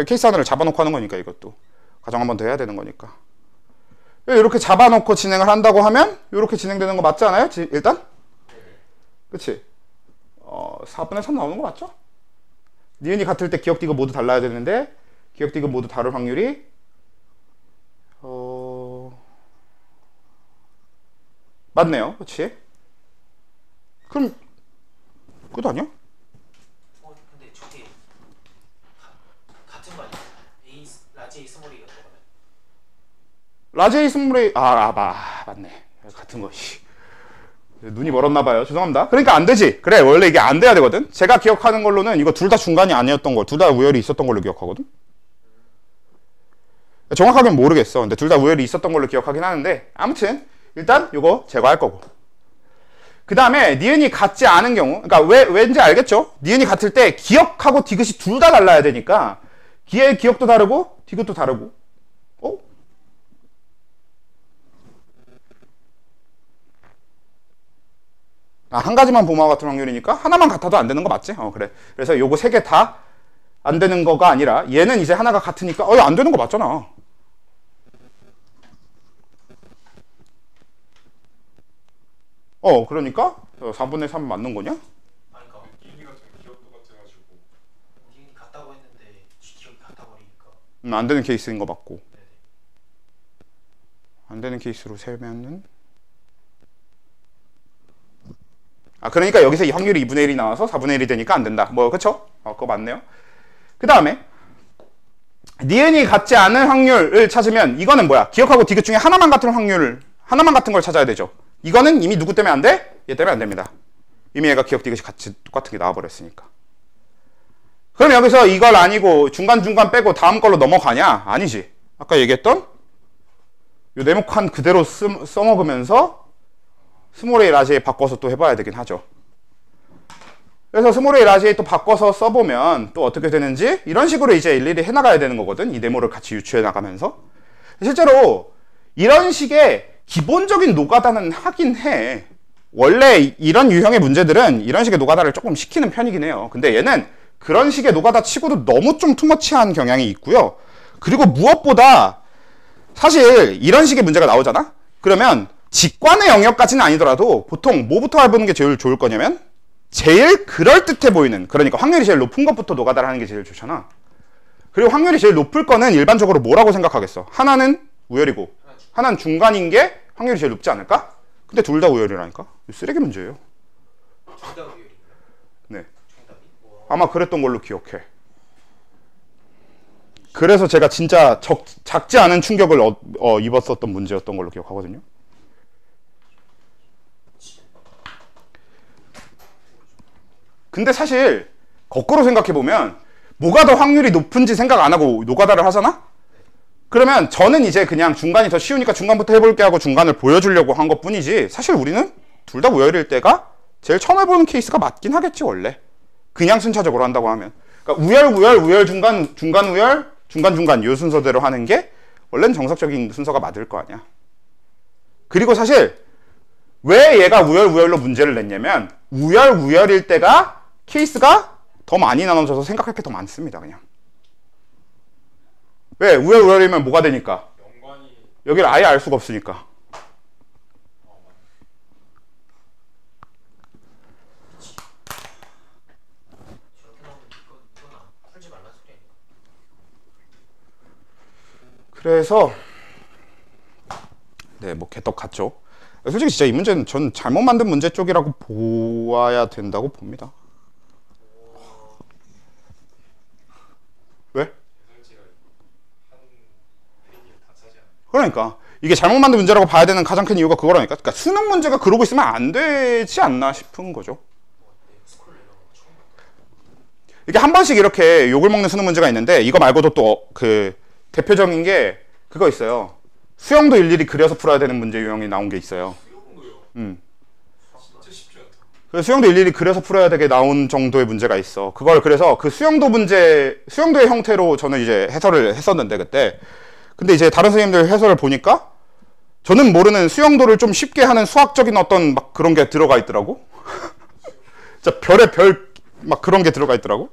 [SPEAKER 1] 케이스 하나를 잡아놓고 하는 거니까 이것도 가정 한 번 더 해야 되는 거니까. 이렇게 잡아놓고 진행을 한다고 하면 이렇게 진행되는 거 맞지 않아요? 일단? 그치? 4분의 3 나오는 거 맞죠? 니은이 같을 때 기억 디귿 모두 달라야 되는데 기억 디귿 모두 다를 확률이 맞네요. 그치? 그럼 끝 아니야?
[SPEAKER 2] 근데 저게 같은 거 아니에요? A 라지 A 스몰 A가 들어가면?
[SPEAKER 1] 라지 A 스몰 A 맞네. 같은 거. 눈이 멀었나 봐요. 죄송합니다. 그러니까 안 되지. 그래, 원래 이게 안 돼야 되거든. 제가 기억하는 걸로는 이거 둘 다 중간이 아니었던 걸, 둘 다 우열이 있었던 걸로 기억하거든. 정확하게는 모르겠어. 근데 둘 다 우열이 있었던 걸로 기억하긴 하는데 아무튼 일단 이거 제거할 거고. 그 다음에 니은이 같지 않은 경우, 그러니까 왠지 알겠죠? 니은이 같을 때 기억하고 디귿이 둘 다 달라야 되니까 기의 기억도 다르고 디귿도 다르고. 한 가지만 보마와 같은 확률이니까 하나만 같아도 안 되는 거 맞지? 그래. 그래서 요거 세 개 다 안 되는 거가 아니라 얘는 이제 하나가 같으니까 안 되는 거 맞잖아. 그러니까 4분의 3 맞는 거냐?
[SPEAKER 3] 그러니까 니은이가 좀 기억도 같아가지고
[SPEAKER 2] 니은이 같다고 했는데 기억이 같아 버리니까.
[SPEAKER 1] 안 되는 케이스인 거 맞고.
[SPEAKER 2] 네네.
[SPEAKER 1] 안 되는 케이스로 세면은 그러니까 여기서 이 확률이 2분의 1이 나와서 4분의 1이 되니까 안 된다. 그쵸? 그거 맞네요. 그 다음에 니은이 같지 않은 확률을 찾으면 이거는 뭐야? 기억하고 디귿 중에 하나만 같은 걸 찾아야 되죠. 이거는 이미 누구 때문에 안 돼? 얘 때문에 안 됩니다. 이미 얘가 기억 디귿이 같이 똑같은 게 나와버렸으니까. 그럼 여기서 이걸 아니고 중간중간 빼고 다음 걸로 넘어가냐? 아니지. 아까 얘기했던 요 네모칸 그대로 써먹으면서 스몰 A 라지 A 바꿔서 또 해봐야 되긴 하죠. 그래서 스몰 A 라지 A 또 바꿔서 써보면 또 어떻게 되는지 이런 식으로 이제 일일이 해나가야 되는 거거든. 이 네모를 같이 유추해 나가면서. 실제로 이런 식의 기본적인 노가다는 하긴 해. 원래 이런 유형의 문제들은 이런 식의 노가다를 조금 시키는 편이긴 해요. 근데 얘는 그런 식의 노가다 치고도 너무 좀 투머치한 경향이 있고요. 그리고 무엇보다 사실 이런 식의 문제가 나오잖아? 그러면 직관의 영역까지는 아니더라도 보통 뭐부터 해보는 게 제일 좋을 거냐면 제일 그럴듯해 보이는, 그러니까 확률이 제일 높은 것부터 노가다를 하는 게 제일 좋잖아. 그리고 확률이 제일 높을 거는 일반적으로 뭐라고 생각하겠어? 하나는 우열이고 하나는 중간인 게 확률이 제일 높지 않을까? 근데 둘 다 우열이라니까? 쓰레기 문제예요.
[SPEAKER 2] 둘 다 우열인가요?
[SPEAKER 1] 네.
[SPEAKER 2] 정답이?
[SPEAKER 1] 아마 그랬던 걸로 기억해. 그래서 제가 진짜 작지 않은 충격을 입었었던 문제였던 걸로 기억하거든요. 근데 사실 거꾸로 생각해보면 뭐가 더 확률이 높은지 생각 안 하고 노가다를 하잖아? 그러면 저는 이제 그냥 중간이 더 쉬우니까 중간부터 해볼게 하고 중간을 보여주려고 한 것뿐이지 사실 우리는 둘 다 우열일 때가 제일 처음 해보는 케이스가 맞긴 하겠지 원래. 그냥 순차적으로 한다고 하면. 그러니까 우열, 중간, 우열, 중간 이 순서대로 하는 게 원래는 정석적인 순서가 맞을 거 아니야. 그리고 사실 왜 얘가 우열로 문제를 냈냐면 우열일 때가 케이스가 더 많이 나눠져서 생각할 게 더 많습니다. 그냥. 왜? 우열이면 뭐가 되니까?
[SPEAKER 3] 연관이
[SPEAKER 1] 여기를 아예 알 수가 없으니까.
[SPEAKER 2] 저렇게 나오면 이건 풀지 말란 소리 아닌가?
[SPEAKER 1] 그래서 네, 뭐 개떡 같죠. 솔직히 진짜 이 문제는 전 잘못 만든 문제 쪽이라고 보아야 된다고 봅니다. 왜?
[SPEAKER 3] 예설지가 한 페이지를 다 차지 않는.
[SPEAKER 1] 그러니까 이게 잘못 만든 문제라고 봐야 되는 가장 큰 이유가 그거라니까. 그러니까 수능 문제가 그러고 있으면 안 되지 않나 싶은 거죠.
[SPEAKER 2] 스쿨 내려온 거 처음 봤어요.
[SPEAKER 1] 이게 한 번씩 이렇게 욕을 먹는 수능 문제가 있는데 이거 말고도 또 그 대표적인 게 그거 있어요. 수영도 일일이 그려서 풀어야 되는 문제 유형이 나온 게 있어요.
[SPEAKER 3] 수영도요?
[SPEAKER 1] 음.
[SPEAKER 3] 진짜 쉽지 않다.
[SPEAKER 1] 그 수영도 일일이 그래서 풀어야 되게 나온 정도의 문제가 있어. 그걸 그래서 그 수영도 문제, 수영도의 형태로 저는 이제 해설을 했었는데 그때. 근데 이제 다른 선생님들 해설을 보니까 저는 모르는 수영도를 좀 쉽게 하는 수학적인 어떤 막 그런 게 들어가 있더라고. 진짜 별의 별 막 그런 게 들어가 있더라고.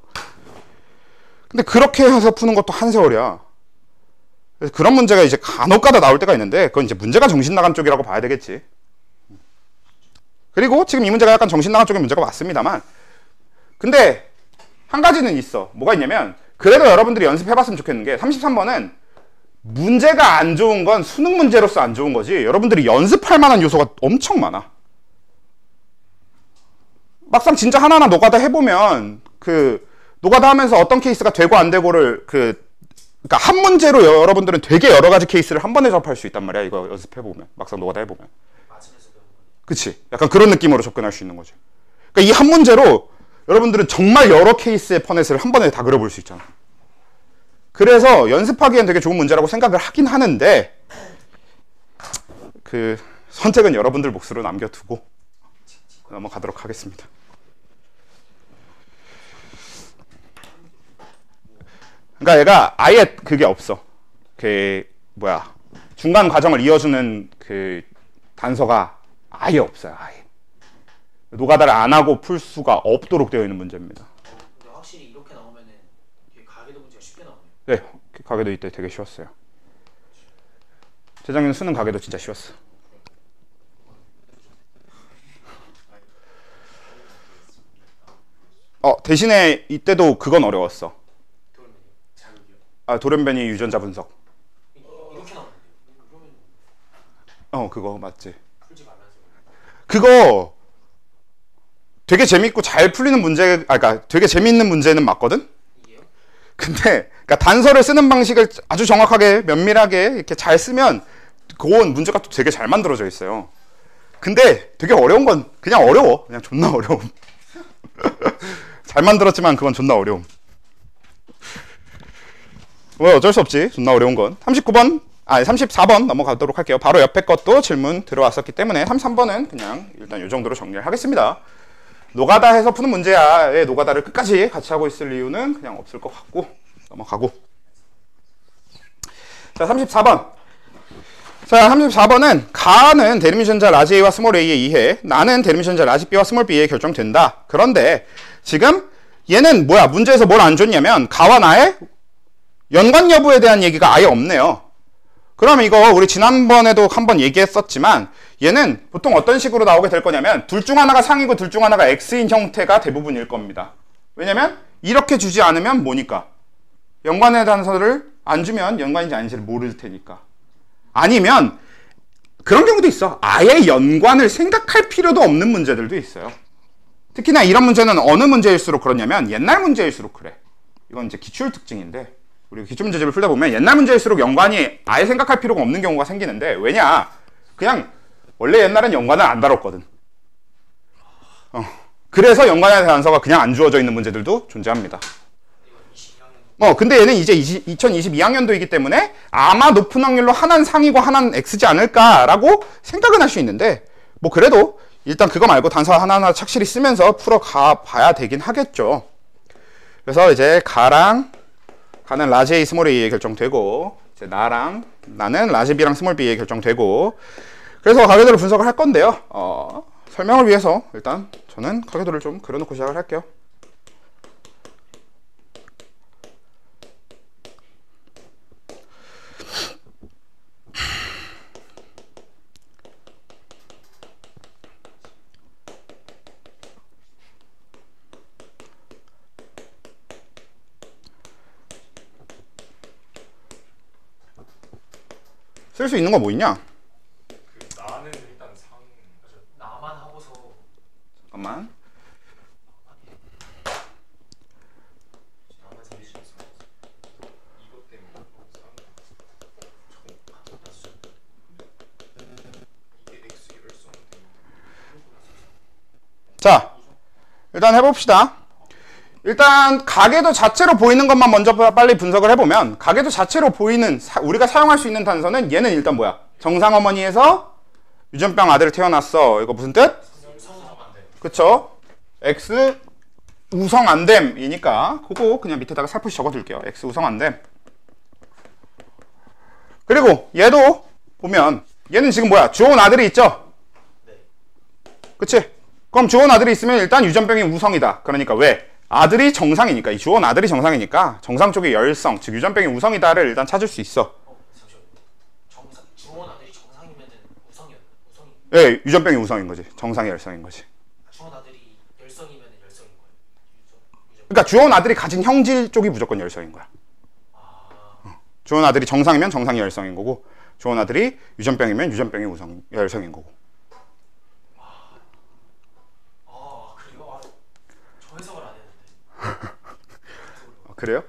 [SPEAKER 1] 근데 그렇게 해서 푸는 것도 한 세월이야. 그래서 그런 문제가 이제 간혹가다 나올 때가 있는데 그건 이제 문제가 정신 나간 쪽이라고 봐야 되겠지. 그리고 지금 이 문제가 약간 정신 나간 쪽의 문제가 맞습니다만, 근데 한 가지는 있어. 뭐가 있냐면 그래도 여러분들이 연습해봤으면 좋겠는 게 33번은 문제가 안 좋은 건 수능 문제로서 안 좋은 거지 여러분들이 연습할 만한 요소가 엄청 많아. 막상 진짜 하나하나 노가다 해보면 그 노가다 하면서 어떤 케이스가 되고 안 되고를 그러니까 한 문제로 여러분들은 되게 여러 가지 케이스를 한 번에 접할 수 있단 말이야. 이거 연습해보면, 막상 노가다 해보면. 그치? 약간 그런 느낌으로 접근할 수 있는 거지. 그러니까 이 한 문제로 여러분들은 정말 여러 케이스의 퍼넷을 한 번에 다 그려볼 수 있잖아. 그래서 연습하기엔 되게 좋은 문제라고 생각을 하긴 하는데 그 선택은 여러분들 몫으로 남겨두고 넘어가도록 하겠습니다. 그러니까 얘가 아예 그게 없어. 그 뭐야, 중간 과정을 이어주는 그 단서가 아예 없어요. 아예 노가다를 안 하고 풀 수가 없도록 되어 있는 문제입니다.
[SPEAKER 2] 근데 확실히 이렇게 나오면은 되게 가계도 문제가 쉽게 나오네요.
[SPEAKER 1] 네, 가계도 이때 되게 쉬웠어요. 재작년 수능 가계도 진짜 쉬웠어. 대신에 이때도 그건 어려웠어. 돌연변이 유전자 분석.
[SPEAKER 2] 이렇게 나오는데 그러면
[SPEAKER 1] 그거 맞지.
[SPEAKER 2] 풀지 말면서
[SPEAKER 1] 그거 되게 재밌고 잘 풀리는 문제, 그러니까 되게 재밌는 문제는 맞거든?
[SPEAKER 2] 이게요?
[SPEAKER 1] 근데, 그러니까 단서를 쓰는 방식을 아주 정확하게, 면밀하게 이렇게 잘 쓰면 그건 문제가 또 되게 잘 만들어져 있어요. 근데 되게 어려운 건 그냥 어려워. 그냥 존나 어려움. 잘 만들었지만 그건 존나 어려움. 뭐 어쩔 수 없지. 존나 어려운 건. 34번 넘어가도록 할게요. 바로 옆에 것도 질문 들어왔었기 때문에 33번은 그냥 일단 이 정도로 정리를 하겠습니다. 노가다 해서 푸는 문제야의 노가다를 끝까지 같이 하고 있을 이유는 그냥 없을 것 같고 넘어가고. 자, 34번. 자, 34번은 가는 대리미션자 라지 A와 스몰 A에 의해 나는 대리미션자 라지 B와 스몰 B에 결정된다. 그런데 지금 얘는 뭐야? 문제에서 뭘 안 줬냐면 가와 나의 연관 여부에 대한 얘기가 아예 없네요. 그러면 이거 우리 지난번에도 한번 얘기했었지만 얘는 보통 어떤 식으로 나오게 될 거냐면 둘 중 하나가 상이고 둘 중 하나가 X인 형태가 대부분일 겁니다. 왜냐면 이렇게 주지 않으면 뭐니까? 연관의 단서를 안 주면 연관인지 아닌지를 모를 테니까. 아니면 그런 경우도 있어. 아예 연관을 생각할 필요도 없는 문제들도 있어요. 특히나 이런 문제는 어느 문제일수록 그러냐면 옛날 문제일수록 그래. 이건 이제 기출 특징인데 우리 기출문제집을 풀다 보면 옛날 문제일수록 연관이 아예 생각할 필요가 없는 경우가 생기는데 왜냐? 그냥 원래 옛날엔 연관을 안 다뤘거든. 그래서 연관의 단서가 그냥 안 주어져 있는 문제들도 존재합니다. 근데 얘는 이제 2022학년도이기 때문에 아마 높은 확률로 하나는 상이고 하나는 X지 않을까라고 생각은 할 수 있는데 뭐 그래도 일단 그거 말고 단서 하나하나 착실히 쓰면서 풀어가 봐야 되긴 하겠죠. 그래서 이제 가는 라지 A, 스몰 A에 결정되고 이제 나는 라지 B랑 스몰 B에 결정되고 그래서 가계도를 분석을 할 건데요. 설명을 위해서 일단 저는 가계도를 좀 그려놓고 시작을 할게요. 쓸 수 있는 거 뭐 있냐?
[SPEAKER 3] 나는 일단 상.
[SPEAKER 2] 나만 하고서
[SPEAKER 1] 잠깐만.
[SPEAKER 3] 나만 상이셨어. 이것 때문에 상. 이게 X 열성인데.
[SPEAKER 1] 자, 일단 해봅시다. 일단 가계도 자체로 보이는 것만 먼저 빨리 분석을 해보면 가계도 자체로 보이는 우리가 사용할 수 있는 단서는 얘는 일단 뭐야? 정상 어머니에서 유전병 아들을 태어났어. 이거 무슨 뜻? 그쵸? x 우성 안됨이니까 그거 그냥 밑에다가 살포시 적어둘게요. x 우성 안됨. 그리고 얘도 보면 얘는 지금 뭐야? 주어온 아들이 있죠? 그치? 그럼 주어온 아들이 있으면 일단 유전병이 우성이다. 그러니까 왜? 아들이 정상이니까, 이 주어온 아들이 정상이니까 정상 쪽의 열성, 즉 유전병이 우성이다를 일단 찾을 수 있어.
[SPEAKER 2] 잠시만요. 주원 아들이 정상이면은 우성이.
[SPEAKER 1] 예, 유전병이 우성인 거지. 정상이 열성인 거지.
[SPEAKER 2] 주원 아들이 열성이면은 열성인 거예요.
[SPEAKER 1] 그러니까 주어온 아들이 가진 형질 쪽이 무조건 열성인 거야. 주어온 아들이 정상이면 정상이 열성인 거고, 주어온 아들이 유전병이면 유전병이 열성인 거고.
[SPEAKER 2] 그래요? 저 해석을 안 했는데.
[SPEAKER 1] 그래요?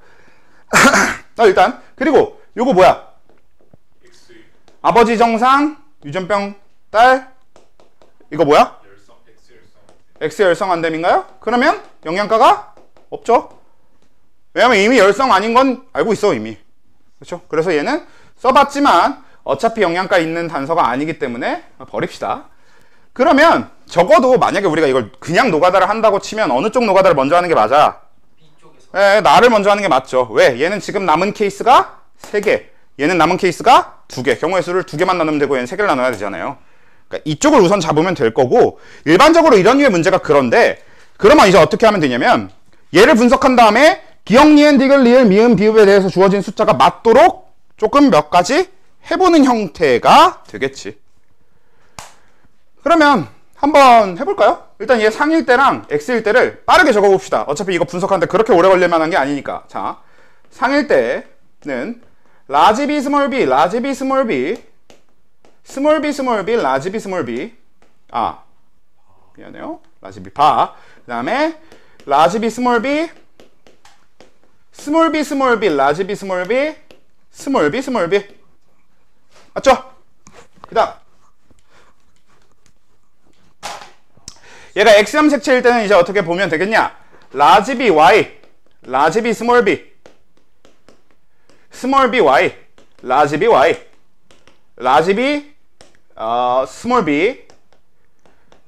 [SPEAKER 1] 일단 그리고 요거 뭐야?
[SPEAKER 3] X
[SPEAKER 1] 아버지 정상, 유전병 딸, 이거 뭐야?
[SPEAKER 3] 열성 X 열성
[SPEAKER 1] X 열성 안됨인가요? 그러면 영양가가 없죠? 왜냐면 이미 열성 아닌 건 알고 있어 이미. 그렇죠? 그래서 얘는 써봤지만 어차피 영양가 있는 단서가 아니기 때문에 버립시다. 그러면 적어도 만약에 우리가 이걸 그냥 노가다를 한다고 치면 어느 쪽 노가다를 먼저 하는 게 맞아?
[SPEAKER 2] B쪽에서.
[SPEAKER 1] 예, 나를 먼저 하는 게 맞죠. 왜? 얘는 지금 남은 케이스가 3개, 얘는 남은 케이스가 2개. 경우의 수를 2개만 나누면 되고 얘는 3개를 나눠야 되잖아요. 그러니까 이쪽을 우선 잡으면 될 거고, 일반적으로 이런 류의 문제가 그런데, 그러면 이제 어떻게 하면 되냐면 얘를 분석한 다음에 기억, 니은, 디귿, 리을, 미음, 비읍에 대해서 주어진 숫자가 맞도록 조금 몇 가지 해보는 형태가 되겠지. 그러면 한번 해볼까요? 일단 얘 상일 때랑 x일 때를 빠르게 적어봅시다. 어차피 이거 분석하는데 그렇게 오래 걸릴 만한 게 아니니까. 자, 상일 때는 라지 b 스몰 b, 라지 b 스몰 b, 스몰 b 스몰 b, 라지 b 스몰 b. 미안해요. 라지 b 바. 그 다음에 라지 b 스몰 b, 스몰 b 스몰 b, 라지 b 스몰 b, 스몰 b 스몰 b. 맞죠? 그 다음 얘가 x염 색채일 때는 이제 어떻게 보면 되겠냐? 라지 b y, 라지 b 스몰 b, 스몰 b y, 라지 b y, 라지 b 스몰 b,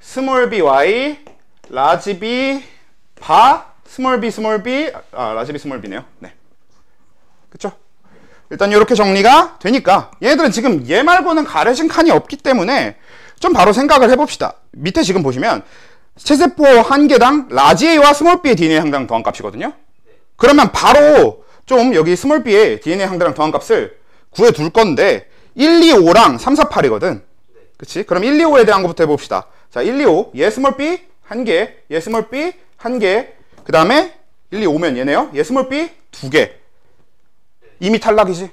[SPEAKER 1] 스몰 b y, 라지 b 바, 스몰 b 스몰 b, 라지 b 스몰 b네요. 네, 그쵸? 일단 이렇게 정리가 되니까 얘네들은 지금 얘 말고는 가려진 칸이 없기 때문에 좀 바로 생각을 해봅시다. 밑에 지금 보시면 체세포 한 개당 라지 A와 스몰 B의 DNA 항당 더한값이거든요. 그러면 바로 좀 여기 스몰 B의 DNA 항당 더한값을 구해 둘 건데 1, 2, 5랑 3, 4, 8이거든. 그치? 그럼 1, 2, 5에 대한 것부터 해봅시다. 자, 1, 2, 5 얘 스몰 B 한 개, 얘 스몰 B 한 개, 그 다음에 1, 2, 5면 얘네요. 얘 스몰 B 두 개. 이미 탈락이지.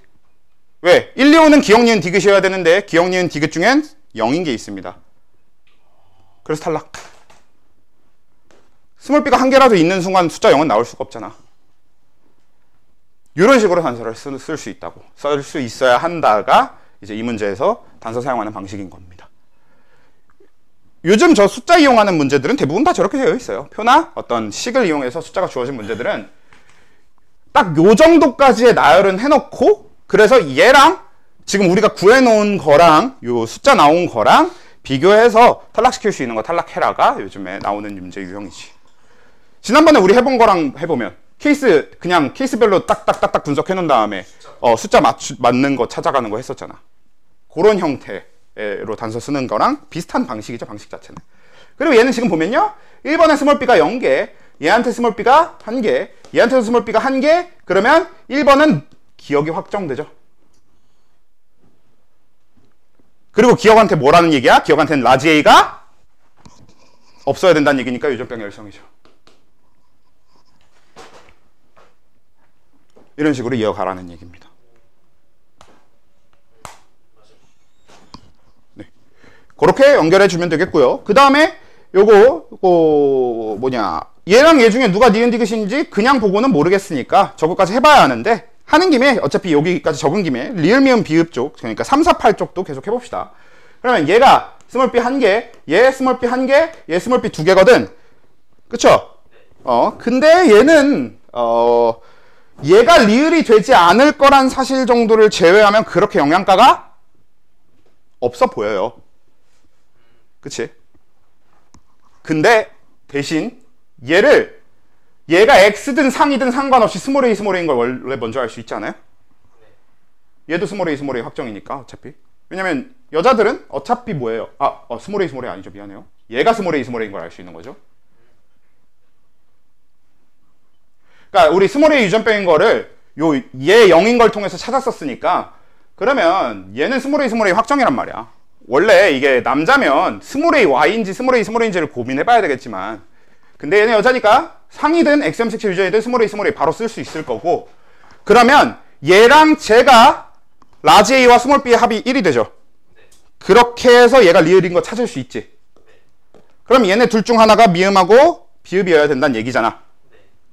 [SPEAKER 1] 왜? 1, 2, 5는 기억, 니은, 디귿이어야 되는데 기억, 니은, 디귿 중엔 0인 게 있습니다. 그래서 탈락. 스몰 b가 한 개라도 있는 순간 숫자 0은 나올 수가 없잖아. 이런 식으로 단서를 쓸 수 있다고. 쓸 수 있어야 한다가 이제 이 문제에서 단서 사용하는 방식인 겁니다. 요즘 저 숫자 이용하는 문제들은 대부분 다 저렇게 되어 있어요. 표나 어떤 식을 이용해서 숫자가 주어진 문제들은 딱 요 정도까지의 나열은 해놓고, 그래서 얘랑 지금 우리가 구해놓은 거랑 요 숫자 나온 거랑 비교해서 탈락시킬 수 있는 거 탈락해라가 요즘에 나오는 문제 유형이지. 지난번에 우리 해본 거랑 해보면 케이스 그냥 케이스별로 딱딱딱딱 분석해 놓은 다음에 숫자 맞는 거 찾아가는 거 했었잖아. 그런 형태로 단서 쓰는 거랑 비슷한 방식이죠, 방식 자체는. 그리고 얘는 지금 보면요, 1번에 스몰 b가 0개, 얘한테 스몰 b가 1개, 얘한테 스몰 b가 1개. 그러면 1번은 기억이 확정되죠. 그리고 기억한테 뭐라는 얘기야? 기억한테는 라지 A가 없어야 된다는 얘기니까 유전병 열성이죠. 이런 식으로 이어가라는 얘기입니다. 네, 그렇게 연결해 주면 되겠고요. 그 다음에 요거 뭐냐, 얘랑 얘 중에 누가 니은 디귿인지 그냥 보고는 모르겠으니까 저거까지 해봐야 하는데, 하는 김에 어차피 여기까지 적은 김에 리을, 미음, 비읍 쪽, 그러니까 3, 4, 8 쪽도 계속 해봅시다. 그러면 얘가 스몰 b 1개, 얘 스몰 b 1개, 얘 스몰 b 2개거든. 그쵸? 근데 얘는 얘가 리을이 되지 않을 거란 사실 정도를 제외하면 그렇게 영양가가 없어 보여요. 그치? 근데 대신 얘가 x든 상이든 상관없이 스몰 a 스몰 a인 걸 원래 먼저 알 수 있지 않아요? 얘도 스몰 a 스몰 a 확정이니까 어차피. 왜냐면 여자들은 어차피 뭐예요? 스몰 a 스몰 a 아니죠. 미안해요. 얘가 스몰 a 스몰 a인 걸 알 수 있는 거죠. 그러니까 우리 스몰 a 유전병인 거를 얘 0인 걸 통해서 찾았었으니까 그러면 얘는 스몰 a 스몰 a 확정이란 말이야. 원래 이게 남자면 스몰 a y인지 스몰 a 스몰 a인지를 고민해봐야 되겠지만 근데 얘는 여자니까 상이든 XM 색채 유전이든 스몰 a 스몰 a 바로 쓸 수 있을 거고 그러면 얘랑 쟤가 라지 a와 스몰 b의 합이 1이 되죠. 그렇게 해서 얘가 리을인 거 찾을 수 있지. 그럼 얘네 둘 중 하나가 미음하고 비읍이어야 된다는 얘기잖아.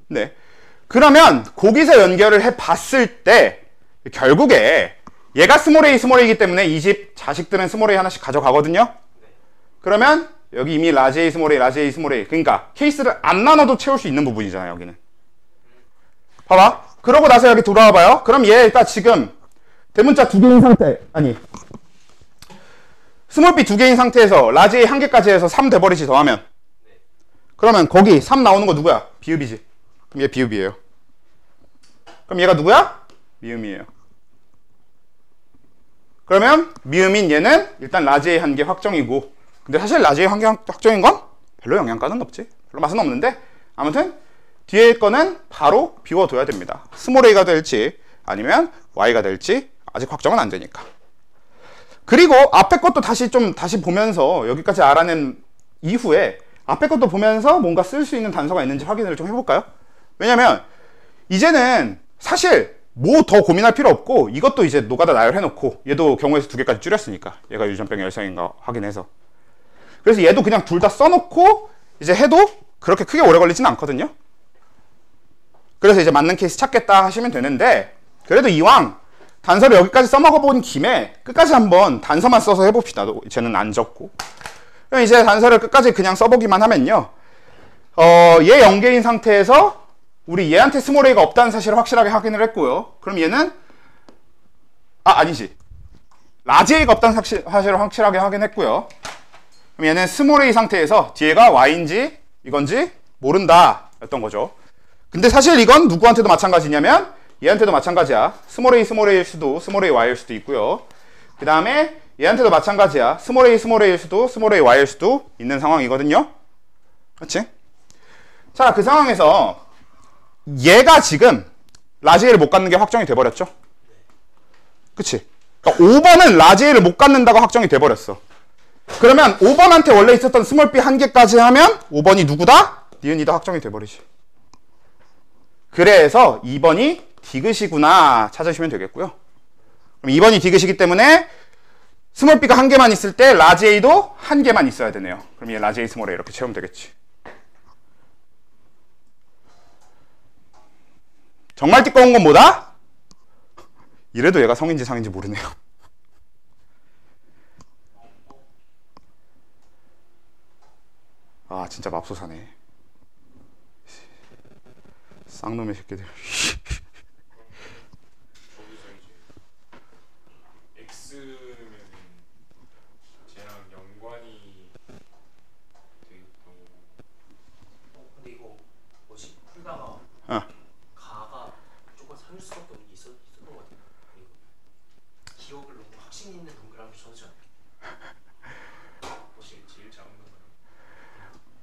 [SPEAKER 1] 네. 그러면 거기서 연결을 해봤을 때 결국에 얘가 스몰 a 스몰 a이기 때문에 이 집 자식들은 스몰 a 하나씩 가져가거든요. 그러면 여기 이미 라지 a 스몰 a 라지 a 스몰 a 그러니까 케이스를 안 나눠도 채울 수 있는 부분이잖아요. 여기는 봐봐. 그러고 나서 여기 돌아와 봐요. 그럼 얘 일단 지금 대문자 2개인 상태 스몰 b 2개인 상태에서 라지 a 1개까지 해서 3 돼버리지 더하면 그러면 거기 3 나오는 거 누구야? 비읍이지. 그럼 얘 비읍이에요. 그럼 얘가 누구야? 미음이에요. 그러면 미음인 얘는 일단 라지 a 1개 확정이고 근데 사실 라지 a 1개 확정인 건 별로 영향가는 없지. 별로 맛은 없는데 아무튼 뒤에 거는 바로 비워둬야 됩니다. 스몰 a가 될지 아니면 y가 될지 아직 확정은 안 되니까. 그리고 앞에 것도 다시 보면서 여기까지 알아낸 이후에 앞에 것도 보면서 뭔가 쓸 수 있는 단서가 있는지 확인을 좀 해볼까요? 왜냐면 이제는 사실 뭐 더 고민할 필요 없고 이것도 이제 노가다 나열해놓고 얘도 경우에서 2개까지 줄였으니까 얘가 유전병의 열성인가 확인해서 그래서 얘도 그냥 둘 다 써놓고 이제 해도 그렇게 크게 오래 걸리진 않거든요. 그래서 이제 맞는 케이스 찾겠다 하시면 되는데 그래도 이왕 단서를 여기까지 써먹어본 김에 끝까지 한번 단서만 써서 해봅시다. 쟤는 안 적고 그럼 이제 단서를 끝까지 그냥 써보기만 하면요 얘 0개인 상태에서 우리 얘한테 스몰 a가 없다는 사실을 확실하게 확인을 했고요. 그럼 얘는 아니지 라지 a가 없다는 사실을 확실하게 확인했고요. 그럼 얘는 스몰 a 상태에서 뒤에가 y인지 이건지 모른다 였던 거죠. 근데 사실 이건 누구한테도 마찬가지냐면 얘한테도 마찬가지야. 스몰 a일 수도 스몰 a y일 수도 있고요. 그 다음에 얘한테도 마찬가지야. 스몰 a일 수도 스몰 a y일 수도 있는 상황이거든요. 그렇지? 자, 그 상황에서 얘가 지금 라지 a를 못 갖는 게 확정이 돼버렸죠. 그치? 그러니까 5번은 라지 a를 못 갖는다고 확정이 돼버렸어. 그러면 5번한테 원래 있었던 스몰 b 1개까지 하면 5번이 누구다? 니은이다 확정이 돼버리지. 그래서 2번이 디귿이구나 찾으시면 되겠고요. 그럼 2번이 디귿이기 때문에 스몰 b가 1개만 있을 때 라지 a도 1개만 있어야 되네요. 그럼 얘 라지 a 스몰 a 이렇게 채우면 되겠지. 정말 띠꺼운 건 뭐다? 이래도 얘가 성인지 상인지 모르네요. 진짜 맙소사네. 쌍놈의 새끼들.
[SPEAKER 3] X면 쟤랑 연관이 되겠다고.
[SPEAKER 2] 근데 이거 뭐지? 풀다가 가가 무조건 3일 수밖에 없는 게 있었던 것 같아요. 기억을 너무 확신 있는 동그라미 쳐주잖아요.
[SPEAKER 3] 제일 작은 거.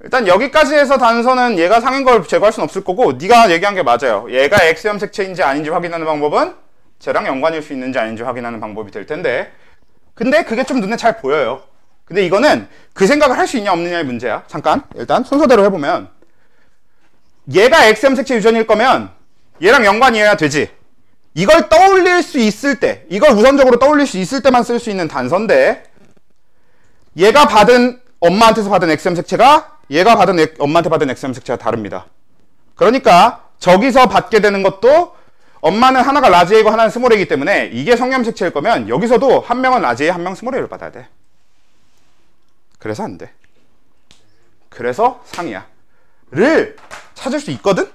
[SPEAKER 1] 일단 여기까지 해서 단서는 얘가 상인 걸 제거할 수는 없을 거고 네가 얘기한 게 맞아요. 얘가 X형 색채인지 아닌지 확인하는 방법은 쟤랑 연관일 수 있는지 아닌지 확인하는 방법이 될 텐데 근데 그게 좀 눈에 잘 보여요. 근데 이거는 그 생각을 할 수 있냐 없느냐의 문제야. 잠깐 일단 순서대로 해보면 얘가 XM 색채 유전일 거면 얘랑 연관이어야 되지. 이걸 떠올릴 수 있을 때 이걸 우선적으로 떠올릴 수 있을 때만 쓸 수 있는 단서인데 얘가 받은 엄마한테서 받은 XM 색채가 얘가 받은 엄마한테 받은 XM 색채가 다릅니다. 그러니까 저기서 받게 되는 것도 엄마는 하나가 라지 A고 하나는 스몰 A이기 때문에 이게 성염 색채일 거면 여기서도 한 명은 라지 A 한 명 스몰 A를 받아야 돼. 그래서 안 돼. 그래서 상이야. 를 찾을 수 있거든?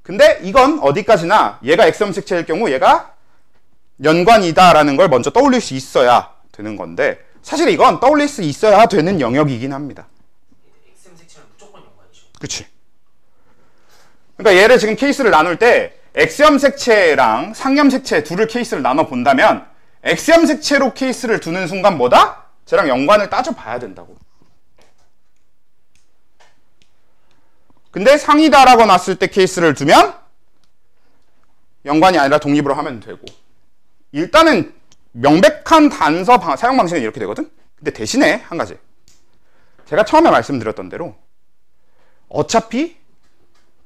[SPEAKER 1] 근데 이건 어디까지나 얘가 XM 색채일 경우 얘가 연관이다라는 걸 먼저 떠올릴 수 있어야 되는 건데 사실 이건 떠올릴 수 있어야 되는 영역이긴 합니다.
[SPEAKER 2] XM 색채는 무조건
[SPEAKER 1] 그치? 그러니까 얘를 지금 케이스를 나눌 때 X염 색채랑 상염 색채 둘을 케이스를 나눠 본다면 X염 색채로 케이스를 두는 순간 뭐다? 쟤랑 연관을 따져봐야 된다고. 근데 상이다라고 놨을 때 케이스를 두면 연관이 아니라 독립으로 하면 되고. 일단은 명백한 단서 사용 방식은 이렇게 되거든? 근데 대신에 한 가지. 제가 처음에 말씀드렸던 대로 어차피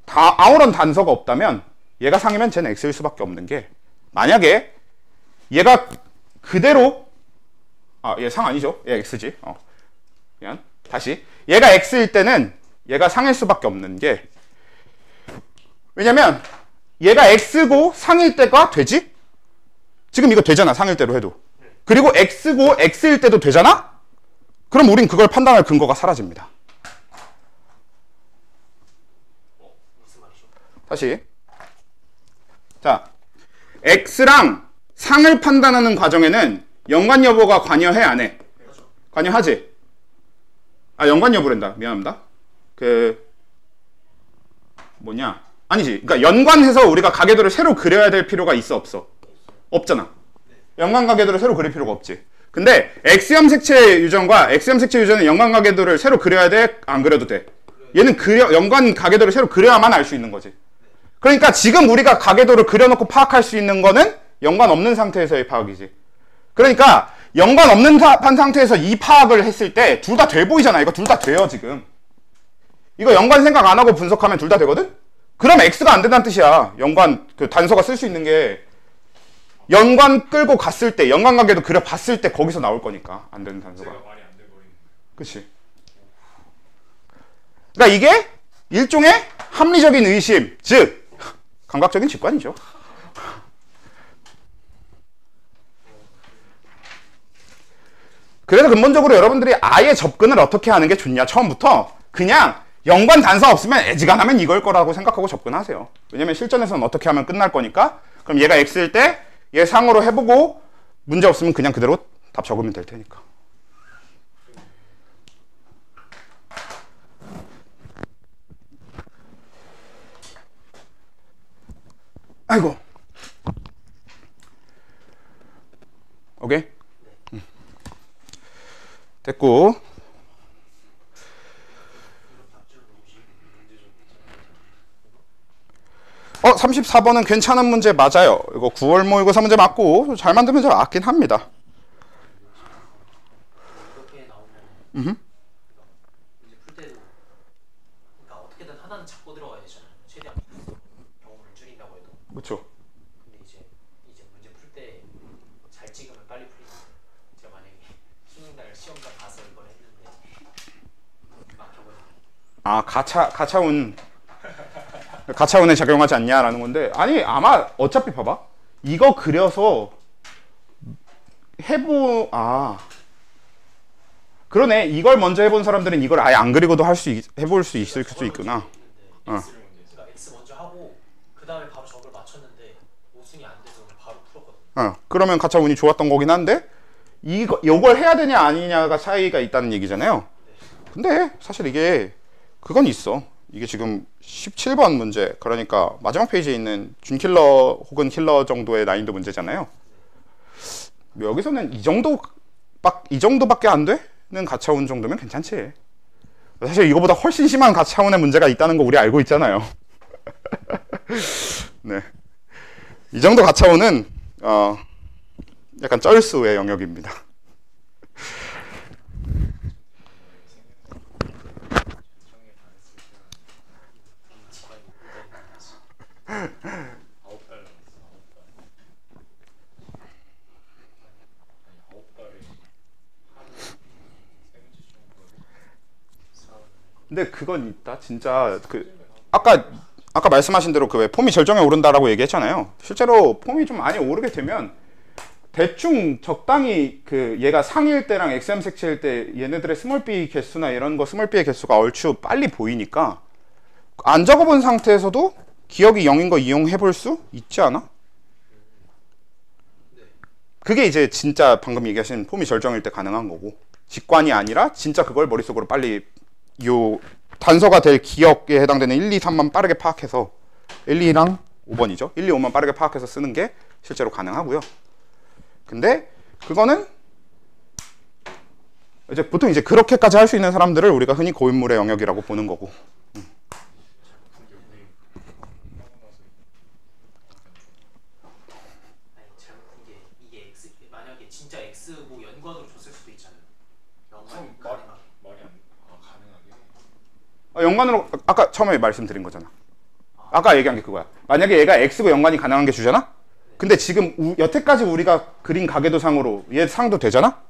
[SPEAKER 1] 다 아무런 단서가 없다면 얘가 상이면 쟤는 X일 수밖에 없는 게, 만약에 얘가 그대로 얘 상 아니죠? 얘 X지. 미안. 다시. 얘가 X일 때는 얘가 상일 수밖에 없는 게, 왜냐면 얘가 X고 상일 때가 되지? 지금 이거 되잖아, 상일 때로 해도. 그리고 X고 X일 때도 되잖아? 그럼 우린 그걸 판단할 근거가 사라집니다.
[SPEAKER 2] 무슨 말이죠?
[SPEAKER 1] 다시. 자, X랑 상을 판단하는 과정에는 연관 여부가 관여해, 안 해? 관여하지? 연관 여부란다. 미안합니다. 아니지. 그러니까 연관해서 우리가 가계도를 새로 그려야 될 필요가 있어, 없어? 없잖아. 연관 가계도를 새로 그릴 필요가 없지. 근데 X염 색채 유전과 X염 색채 유전은 연관 가계도를 새로 그려야 돼? 안 그려도 돼? 얘는 연관 가계도를 새로 그려야만 알 수 있는 거지. 그러니까 지금 우리가 가계도를 그려놓고 파악할 수 있는 거는 연관 없는 상태에서의 파악이지. 그러니까 연관 없는 상태에서 이 파악을 했을 때 둘 다 돼 보이잖아. 이거 둘 다 돼요, 지금. 이거 연관 생각 안 하고 분석하면 둘 다 되거든? 그럼 X가 안 된다는 뜻이야. 연관, 단서가 쓸 수 있는 게 연관 끌고 갔을 때, 연관 관계도 그려봤을 때 거기서 나올 거니까. 안 되는 단서가.
[SPEAKER 3] 제가 말이 안 돼 버리는 거예요.
[SPEAKER 1] 그치. 그러니까 이게 일종의 합리적인 의심, 즉 감각적인 직관이죠. 그래서 근본적으로 여러분들이 아예 접근을 어떻게 하는 게 좋냐, 처음부터 그냥 연관 단서 없으면 애지간하면 이걸 거라고 생각하고 접근하세요. 왜냐면 실전에서는 어떻게 하면 끝날 거니까. 그럼 얘가 X일 때 얘 상으로 해보고 문제 없으면 그냥 그대로 답 적으면 될 테니까. 아이고. 오케이? 됐고. 34번은 괜찮은 문제 맞아요. 이거 9월 모의고사 문제 맞고 잘 만든 문제 맞긴 합니다.
[SPEAKER 2] 이렇게 나오면 이제 풀 때도 그러니까 어떻게든 하나는 잡고 들어가야 되잖아요. 최대한 경우를 줄인다고 해도.
[SPEAKER 1] 그렇죠.
[SPEAKER 2] 근데 이제 문제 풀 때 잘 찍으면 빨리 풀리는데 제가 만약에 수능날 시험장 가서 이걸 했는데 막혀버리면
[SPEAKER 1] 가차운에 작용하지 않냐라는 건데, 아니 아마 어차피 봐봐, 이거 그려서 그러네. 이걸 먼저 해본 사람들은 이걸 아예 안 그리고도 해볼 수 있을 수 있구나.
[SPEAKER 2] 그러니까 X 먼저 하고 그 다음에 바로 적을 맞췄는데 모순이 안 돼서 바로 풀었거든요.
[SPEAKER 1] 그러면 가차 운이 좋았던 거긴 한데 이걸 해야 되냐 아니냐가 차이가 있다는 얘기잖아요. 근데 사실 이게 그건 있어. 이게 지금 17번 문제, 그러니까 마지막 페이지에 있는 준킬러 혹은 킬러 정도의 난이도 문제잖아요. 여기서는 이 정도밖에 안 되는 가차운 정도면 괜찮지. 사실 이거보다 훨씬 심한 가차운의 문제가 있다는 거 우리 알고 있잖아요. 네, 이 정도 가차운은 약간 쩔수의 영역입니다. 근데 그건 있다. 진짜 아까 말씀하신 대로 왜 폼이 절정에 오른다라고 얘기했잖아요. 실제로 폼이 좀 많이 오르게 되면 대충 적당히 얘가 상일 때랑 XM 색채일 때 얘네들의 스몰 b 개수나 이런 거 스몰 b의 개수가 얼추 빨리 보이니까 안 적어본 상태에서도 기억이 0인 거 이용해 볼 수 있지 않아? 그게 이제 진짜 방금 얘기하신 폼이 절정일 때 가능한 거고, 직관이 아니라 진짜 그걸 머릿속으로 빨리 단서가 될 기억에 해당되는 1, 2, 3만 빠르게 파악해서 1, 2랑 5번이죠. 1, 2, 5만 빠르게 파악해서 쓰는 게 실제로 가능하고요. 근데 그거는 이제 보통 이제 그렇게까지 할 수 있는 사람들을 우리가 흔히 고인물의 영역이라고 보는 거고.
[SPEAKER 2] 아니 잘못한 게 이게 X 만약에 진짜 X고 연관으로 줬을 수도 있잖아요. 연관이 가능하게.
[SPEAKER 3] 말이 가능하게.
[SPEAKER 1] 연관으로 아까 처음에 말씀드린 거잖아. 아까 얘기한 게 그거야. 만약에 얘가 X고 연관이 가능한 게 주잖아? 근데 지금 여태까지 우리가 그린 가계도상으로 얘 상도 되잖아?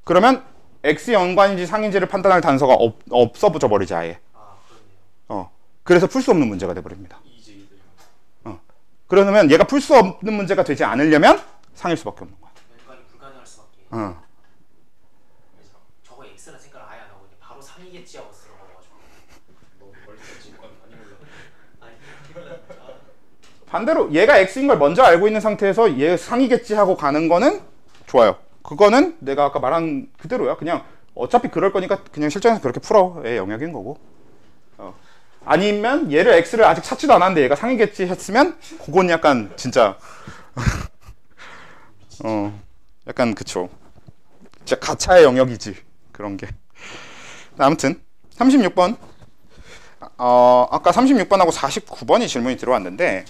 [SPEAKER 1] 그러면 X 연관인지 상인지를 판단할 단서가 없어져 버리지 아예.
[SPEAKER 2] 아 그렇네요.
[SPEAKER 1] 그래서 풀 수 없는 문제가 돼버립니다.
[SPEAKER 3] 이제
[SPEAKER 1] 그러면 얘가 풀 수 없는 문제가 되지 않으려면 상일 수밖에 없는 거야.
[SPEAKER 2] 연관이 불가능할 수밖에.
[SPEAKER 1] 어.
[SPEAKER 2] 그래서 저거 X라 생각을 아예 안 하고 그냥 바로 상이겠지 하고 들어가가지고.
[SPEAKER 3] 너무 멀리 직관 많이 몰라.
[SPEAKER 2] 아니
[SPEAKER 1] 반대로 얘가 X인 걸 먼저 알고 있는 상태에서 얘 상이겠지 하고 가는 거는 좋아요. 그거는 내가 아까 말한 그대로야. 그냥 어차피 그럴 거니까 그냥 실전에서 그렇게 풀어의 영역인 거고. 아니면 얘를 X를 아직 찾지도 않았는데 얘가 상이겠지 했으면 그건 약간 진짜 약간 그쵸. 진짜 가차의 영역이지 그런 게. 아무튼 36번 아까 36번하고 49번이 질문이 들어왔는데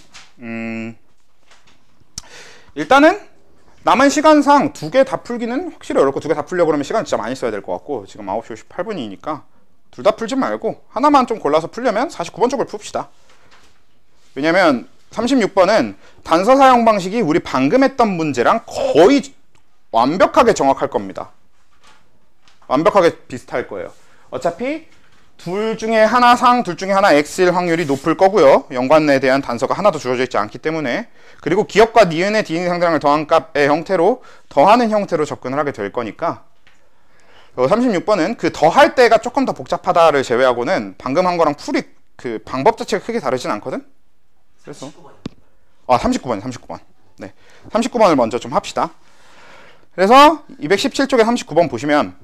[SPEAKER 1] 일단은 남은 시간상 두 개 다 풀기는 확실히 어렵고 두 개 다 풀려고 그러면 시간 진짜 많이 써야 될 것 같고 지금 9시 58분이니까 둘 다 풀지 말고 하나만 좀 골라서 풀려면 49번 쪽을 풉시다. 왜냐면 36번은 단서 사용 방식이 우리 방금 했던 문제랑 거의 완벽하게 정확할 겁니다. 완벽하게 비슷할 거예요. 어차피 둘 중에 하나 상, 둘 중에 하나 X일 확률이 높을 거고요. 연관에 대한 단서가 하나도 주어져 있지 않기 때문에. 그리고 기억과 니은의 디귿 상대랑을 더한 값의 형태로 더하는 형태로 접근을 하게 될 거니까 36번은 그 더할 때가 조금 더 복잡하다를 제외하고는 방금 한 거랑 풀이 그 방법 자체가 크게 다르진 않거든. 그래서 39번이요. 39번. 네. 39번을 먼저 좀 합시다. 그래서 217쪽에 39번 보시면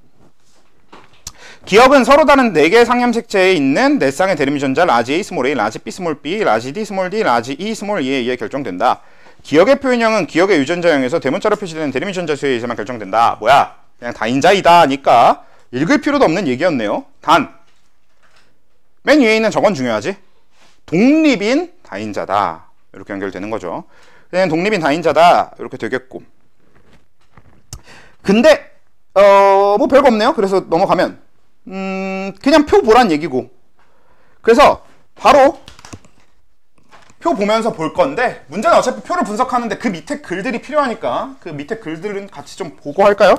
[SPEAKER 1] 기억은 서로 다른 4개의 상염색체에 있는 4쌍의 대립유전자 라지 A, 스몰 a, 라지 B, 스몰 b, 라지 D, 스몰 d, 라지 E, 스몰 e에 의해 결정된다. 기억의 표현형은 기억의 유전자형에서 대문자로 표시되는 대립유전자 수에 의해서만 결정된다. 뭐야? 그냥 다인자이다 하니까 읽을 필요도 없는 얘기였네요. 단, 맨 위에 있는 저건 중요하지. 독립인 다인자다. 이렇게 연결되는 거죠. 그냥 독립인 다인자다. 이렇게 되겠고. 근데 뭐 별거 없네요. 그래서 넘어가면 그냥 표 보란 얘기고. 그래서 바로 표 보면서 볼 건데 문제는 어차피 표를 분석하는데 그 밑에 글들이 필요하니까 그 밑에 글들은 같이 좀 보고 할까요?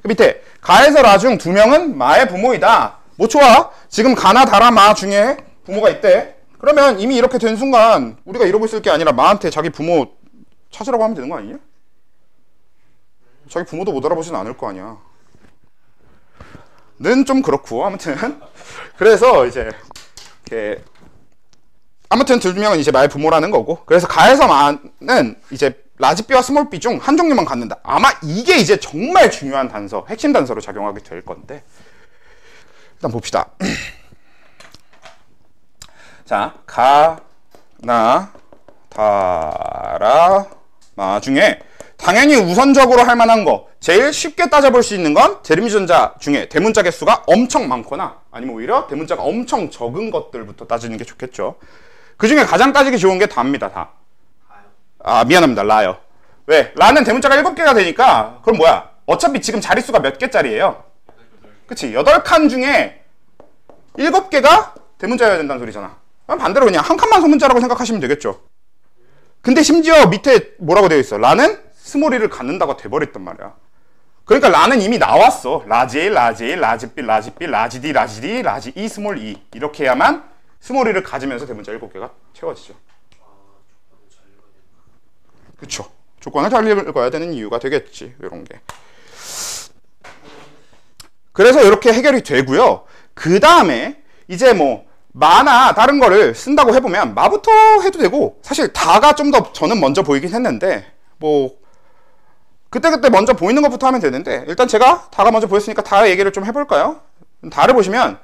[SPEAKER 1] 그 밑에 가에서 라 중 2명은 마의 부모이다. 뭐 좋아. 지금 가나 다라 마 중에 부모가 있대. 그러면 이미 이렇게 된 순간 우리가 이러고 있을 게 아니라 마한테 자기 부모 찾으라고 하면 되는 거 아니냐? 자기 부모도 못 알아보진 않을 거 아니야. 는 좀 그렇고 아무튼 그래서 이제 이렇게 아무튼 2명은 이제 마의 부모라는 거고 그래서 가에서 마는 이제 라지 B와 스몰 B 중 한 종류만 갖는다. 아마 이게 이제 정말 중요한 단서, 핵심 단서로 작용하게 될 건데 일단 봅시다. 자, 가나 다라 마 중에 당연히 우선적으로 할 만한 거 제일 쉽게 따져볼 수 있는 건 대립유전자 중에 대문자 개수가 엄청 많거나 아니면 오히려 대문자가 엄청 적은 것들부터 따지는 게 좋겠죠. 그 중에 가장 따지기 좋은 게 다입니다. 다. 아 미안합니다. 라요. 왜? 라는 대문자가 7개가 되니까 그럼 뭐야? 어차피 지금 자릿수가 몇 개짜리예요? 그치? 8칸 중에 7개가 대문자여야 된다는 소리잖아. 그럼 반대로 그냥 한 칸만 소문자라고 생각하시면 되겠죠. 근데 심지어 밑에 뭐라고 되어 있어? 라는 스몰 e를 갖는다고 돼버렸단 말이야. 그러니까 라는 이미 나왔어. 라지 A, 라지 A, 라지 B, 라지 B, 라지 D, 라지 D, 라지 E, 스몰 E 이렇게 해야만 스몰 e를 가지면서 대문자 7개가 채워지죠. 그쵸. 조건을 잘 읽어야 되는 이유가 되겠지. 이런 게. 그래서 이렇게 해결이 되고요. 그 다음에 이제 뭐 마나 다른 거를 쓴다고 해보면 마부터 해도 되고 사실 다가 좀 더 저는 먼저 보이긴 했는데 뭐 그때그때 먼저 보이는 것부터 하면 되는데 일단 제가 다가 먼저 보였으니까 다 얘기를 좀 해볼까요? 다를 보시면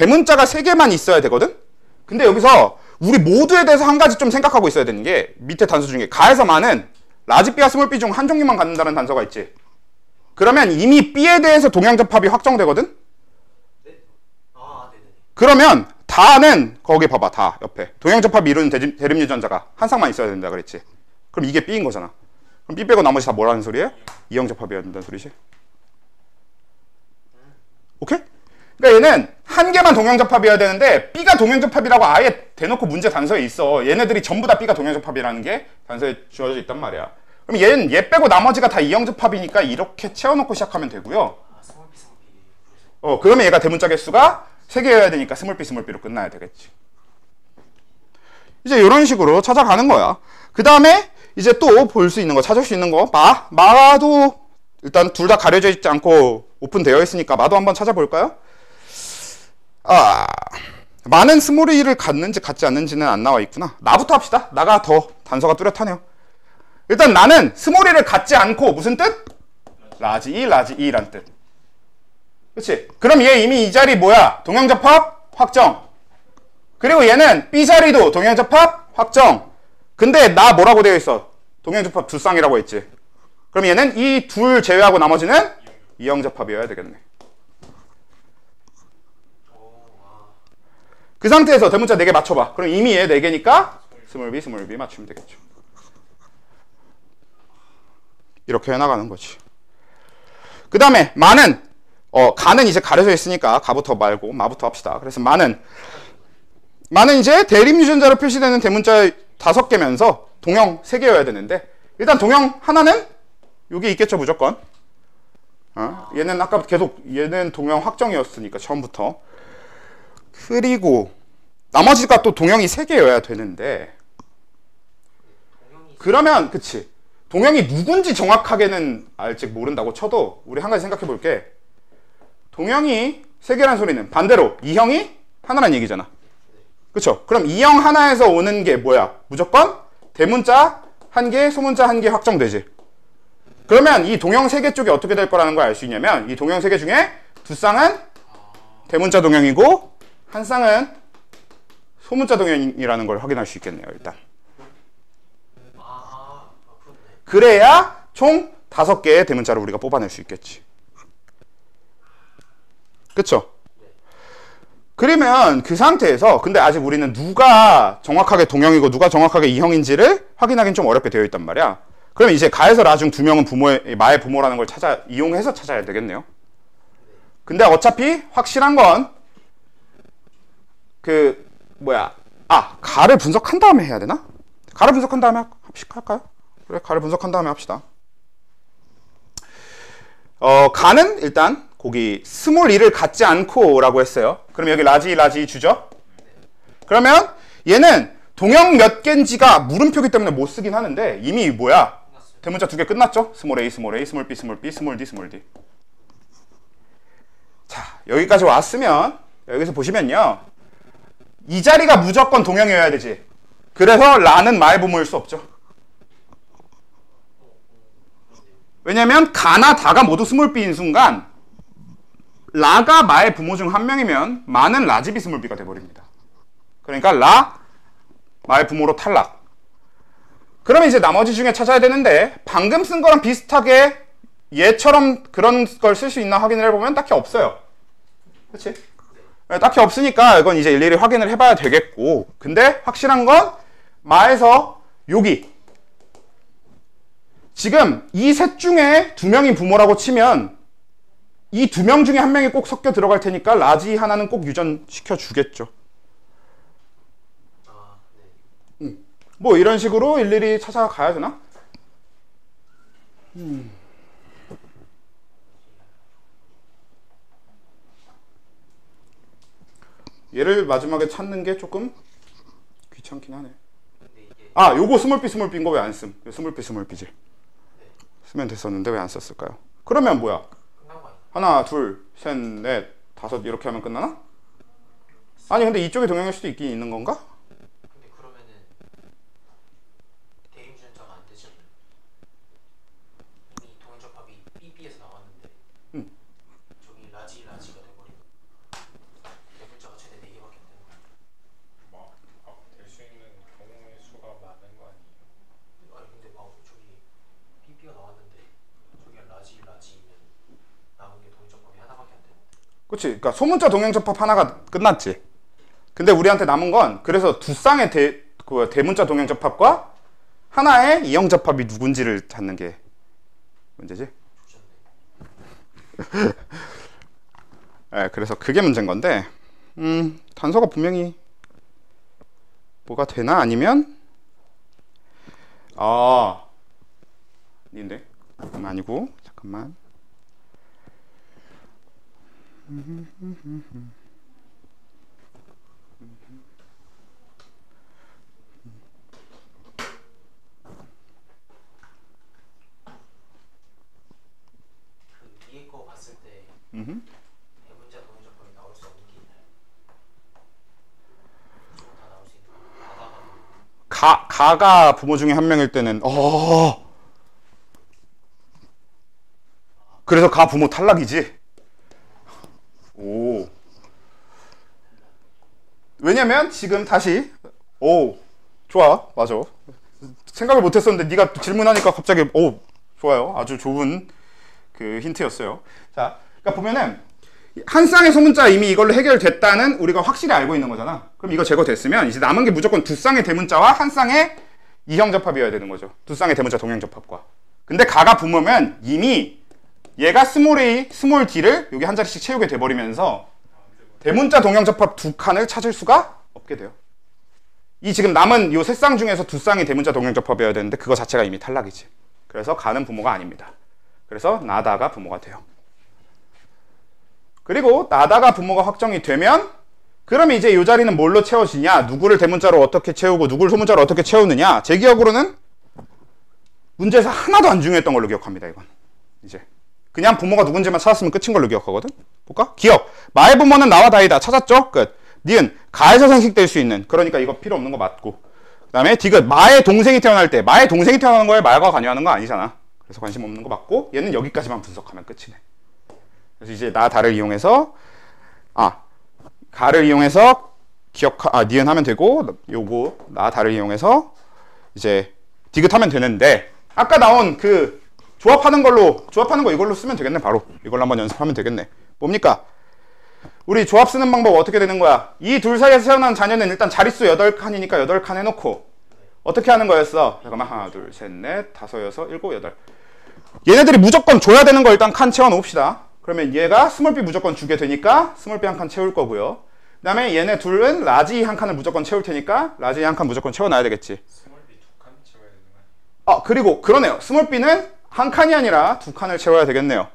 [SPEAKER 1] 대문자가 3개만 있어야 되거든? 근데 여기서 우리 모두에 대해서 한 가지 좀 생각하고 있어야 되는 게 밑에 단서 중에 가에서 마는 라지 B와 스몰 B 중 한 종류만 갖는다는 단서가 있지. 그러면 이미 B에 대해서 동양접합이 확정되거든?
[SPEAKER 2] 네? 아, 네네네.
[SPEAKER 1] 그러면 다는 거기 봐봐. 다 옆에 동양접합이 이루는 대립유전자가 한 쌍만 있어야 된다 그랬지. 그럼 이게 B인 거잖아. 그럼 B 빼고 나머지 다 뭐라는 소리예요? 이형접합이어야 된다는 소리지. 오케이? 그러니까 얘는 한 개만 동양접합이어야 되는데 B가 동양접합이라고 아예 대놓고 문제 단서에 있어. 얘네들이 전부 다 B가 동양접합이라는 게 단서에 주어져 있단 말이야. 그럼 얘는 얘 빼고 나머지가 다 이형접합이니까 이렇게 채워놓고 시작하면 되고요.
[SPEAKER 2] 아, 스몰 B.
[SPEAKER 1] 그러면 얘가 대문자 개수가 3개여야 되니까 스몰 B로 끝나야 되겠지. 이제 이런 식으로 찾아가는 거야. 그 다음에 이제 또 볼 수 있는 거, 찾을 수 있는 거, 마도 일단 둘 다 가려져 있지 않고 오픈되어 있으니까 마도 한번 찾아볼까요? 마는 스몰 E를 갖는지 갖지 않는지는 안 나와 있구나. 나부터 합시다. 나가 더 단서가 뚜렷하네요. 일단 나는 스몰 E를 갖지 않고 무슨 뜻? 라지 E란 뜻. 그치? 그럼 얘 이미 이 자리 뭐야? 동양접합 확정. 그리고 얘는 B 자리도 동양접합 확정. 근데 나 뭐라고 되어 있어? 동양접합 두 쌍이라고 했지. 그럼 얘는 이 둘 제외하고 나머지는 이형접합이어야 되겠네. 그 상태에서 대문자 4개 맞춰봐. 그럼 이미 얘 4개니까 스몰 B 맞추면 되겠죠. 이렇게 해나가는 거지. 그 다음에 마는 가는 이제 가려져 있으니까 가부터 말고 마부터 합시다. 그래서 마는 이제 대립유전자로 표시되는 대문자 5개면서 동형 3개여야 되는데 일단 동형 하나는 여기 있겠죠 무조건. 얘는 아까 계속 얘는 동형 확정이었으니까 처음부터. 그리고 나머지가 또 동형이 3개여야 되는데 그러면 그치 동형이 누군지 정확하게는 알지 모른다고 쳐도 우리 한 가지 생각해 볼게. 동형이 3개란 소리는 반대로 이형이 하나란 얘기잖아. 그쵸? 그럼 이형 하나에서 오는 게 뭐야? 무조건 대문자 1개, 소문자 1개 확정되지. 그러면 이 동형 3개 쪽이 어떻게 될 거라는 걸 알 수 있냐면 이 동형 3개 중에 2쌍은 대문자 동형이고 1쌍은 소문자 동형이라는 걸 확인할 수 있겠네요. 일단 그래야 총 5개의 대문자를 우리가 뽑아낼 수 있겠지. 그쵸? 그러면 그 상태에서 근데 아직 우리는 누가 정확하게 동형이고 누가 정확하게 이형인지를 확인하기는 좀 어렵게 되어 있단 말이야. 그럼 이제 가에서 라 중 2명은 마의 부모라는 걸 이용해서 찾아야 되겠네요. 근데 어차피 확실한 건 가를 분석한 다음에 해야 되나? 가를 분석한 다음에 할까요? 그래, 가를 분석한 다음에 합시다. 가는 일단 거기 스몰 E를 갖지 않고 라고 했어요. 그럼 여기 라지 주죠? 그러면 얘는 동형 몇 개인지가 물음표기 때문에 못 쓰긴 하는데 이미 뭐야? 대문자 2개 끝났죠? 스몰 A, 스몰 B, 스몰 D, 스몰 D. 자, 여기까지 왔으면 여기서 보시면요. 이 자리가 무조건 동형이어야 되지. 그래서 라는 마의 부모일 수 없죠. 왜냐면 가나 다가 모두 스몰 B인 순간 라가 마의 부모 중 한 명이면 마는 라지 B 스몰 B가 돼버립니다. 그러니까 라 마의 부모로 탈락. 그러면 이제 나머지 중에 찾아야 되는데 방금 쓴 거랑 비슷하게 얘처럼 그런 걸 쓸 수 있나 확인을 해보면 딱히 없어요. 그치? 딱히 없으니까 이건 이제 일일이 확인을 해봐야 되겠고 근데 확실한 건 마에서 여기 지금 이 셋 중에 2명이 부모라고 치면 이 2명 중에 1명이 꼭 섞여 들어갈 테니까 라지 하나는 꼭 유전시켜 주겠죠. 뭐 이런 식으로 일일이 찾아가야 되나? 얘를 마지막에 찾는 게 조금 귀찮긴 하네. 요거 스몰 B인 거 왜 안 씀? 스몰 B지. 쓰면 됐었는데 왜 안 썼을까요? 그러면 뭐야? 하나, 둘, 셋, 넷, 5 이렇게 하면 끝나나? 아니 근데 이쪽에 동형일 수도 있긴 있는 건가?
[SPEAKER 2] 근데 그러면은 대립유전자가 안 되지 않나요? 이미 동형접합이 BB에서 나왔는데 저기 라지가 돼버리면 대문자가
[SPEAKER 1] 그치? 그러니까 소문자 동형접합 하나가 끝났지. 근데 우리한테 남은 건 그래서 두 쌍의 대문자 동형접합과 하나의 이형접합이 누군지를 찾는 게 문제지. 네, 그래서 그게 문제인 건데 단서가 분명히 뭐가 되나 아니면 아닌데 아니고 잠깐만.
[SPEAKER 2] 그 위에 거 봤을 때 대문자 동영접합이 나올 수 없는 게 있나요? 다 나올 수 있는 거.
[SPEAKER 1] 가가 부모 중에 한 명일 때는 그래서 가 부모 탈락이지. 오. 왜냐면 지금 다시 좋아. 맞아. 생각을 못 했었는데 네가 질문하니까 갑자기 좋아요. 아주 좋은 그 힌트였어요. 자, 그러니까 보면은 한 쌍의 소문자 이미 이걸로 해결됐다는 우리가 확실히 알고 있는 거잖아. 그럼 이거 제거됐으면 이제 남은 게 무조건 두 쌍의 대문자와 한 쌍의 이형접합이어야 되는 거죠. 두 쌍의 대문자 동형접합과. 근데 가가 부모면 이미 얘가 스몰 a, 스몰 d를 여기 한 자리씩 채우게 돼버리면서 대문자 동형접합 두 칸을 찾을 수가 없게 돼요. 이 지금 남은 요 세 쌍 중에서 두 쌍이 대문자 동형접합이어야 되는데 그거 자체가 이미 탈락이지. 그래서 가는 부모가 아닙니다. 그래서 나다가 부모가 돼요. 그리고 나다가 부모가 확정이 되면 그러면 이제 이 자리는 뭘로 채워지냐, 누구를 대문자로 어떻게 채우고 누구를 소문자로 어떻게 채우느냐. 제 기억으로는 문제에서 하나도 안 중요했던 걸로 기억합니다. 이건 이제 그냥 부모가 누군지만 찾았으면 끝인 걸로 기억하거든. 볼까? 기억. 마의 부모는 나와 다이다. 찾았죠? 끝. 니은 가에서 생식될 수 있는. 그러니까 이거 필요 없는 거 맞고. 그 다음에 디귿. 마의 동생이 태어날 때. 마의 동생이 태어나는 거에 말과 관여하는 거 아니잖아. 그래서 관심 없는 거 맞고. 얘는 여기까지만 분석하면 끝이네. 그래서 이제 나 다를 이용해서 가를 이용해서 니은 하면 되고, 요거 나 다를 이용해서 이제 디귿하면 되는데, 아까 나온 그 조합하는 거 이걸로 쓰면 되겠네. 바로 이걸로 한번 연습하면 되겠네. 뭡니까? 우리 조합 쓰는 방법 어떻게 되는 거야? 이 둘 사이에서 태어난 자녀는 일단 자릿수 8칸이니까 8칸 해놓고 어떻게 하는 거였어? 잠깐만. 하나, 둘, 셋, 넷, 다섯, 여섯, 일곱, 여덟. 얘네들이 무조건 줘야 되는 거 일단 칸 채워 놓읍시다. 그러면 얘가 스몰 b 무조건 주게 되니까 스몰 b 한 칸 채울 거고요. 그 다음에 얘네 둘은 라지 한 칸을 무조건 채울 테니까 라지 한 칸 무조건 채워놔야 되겠지.
[SPEAKER 3] 스몰 B 두 칸 채워야 되는 거 아니에요?
[SPEAKER 1] 그리고 그러네요. 스몰 b는 한 칸이 아니라 두 칸을 채워야 되겠네요.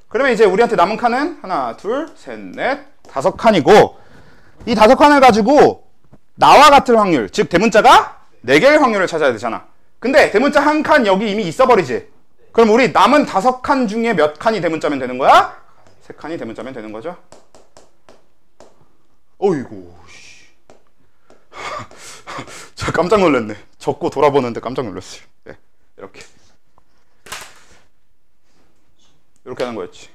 [SPEAKER 1] 그러면 이제 우리한테 남은 칸은 하나, 둘, 셋, 넷, 5칸이고 이 5칸을 가지고 나와 같을 확률, 즉 대문자가 4개일 확률을 찾아야 되잖아. 근데 대문자 한 칸 여기 이미 있어버리지. 그럼 우리 남은 5칸 중에 몇 칸이 대문자면 되는 거야? 3칸이 대문자면 되는 거죠. 어이구 저 깜짝 놀랐네. 적고 돌아보는데 깜짝 놀랐어요. 네, 이렇게 하는 거였지.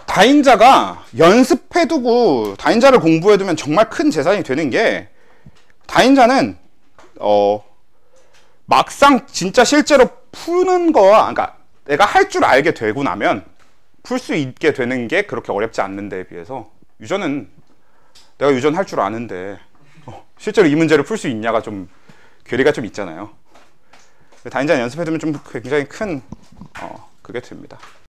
[SPEAKER 1] 다인자가 연습해두고 다인자를 공부해두면 정말 큰 재산이 되는 게, 다인자는 막상 진짜 실제로 푸는 거, 그러니까 내가 할 줄 알게 되고 나면 풀 수 있게 되는 게 그렇게 어렵지 않는 데에 비해서, 유전은 내가 유전 할 줄 아는데 실제로 이 문제를 풀 수 있냐가 좀 괴리가 좀 있잖아요. 다인자 연습해두면 좀 굉장히 큰 그게 됩니다.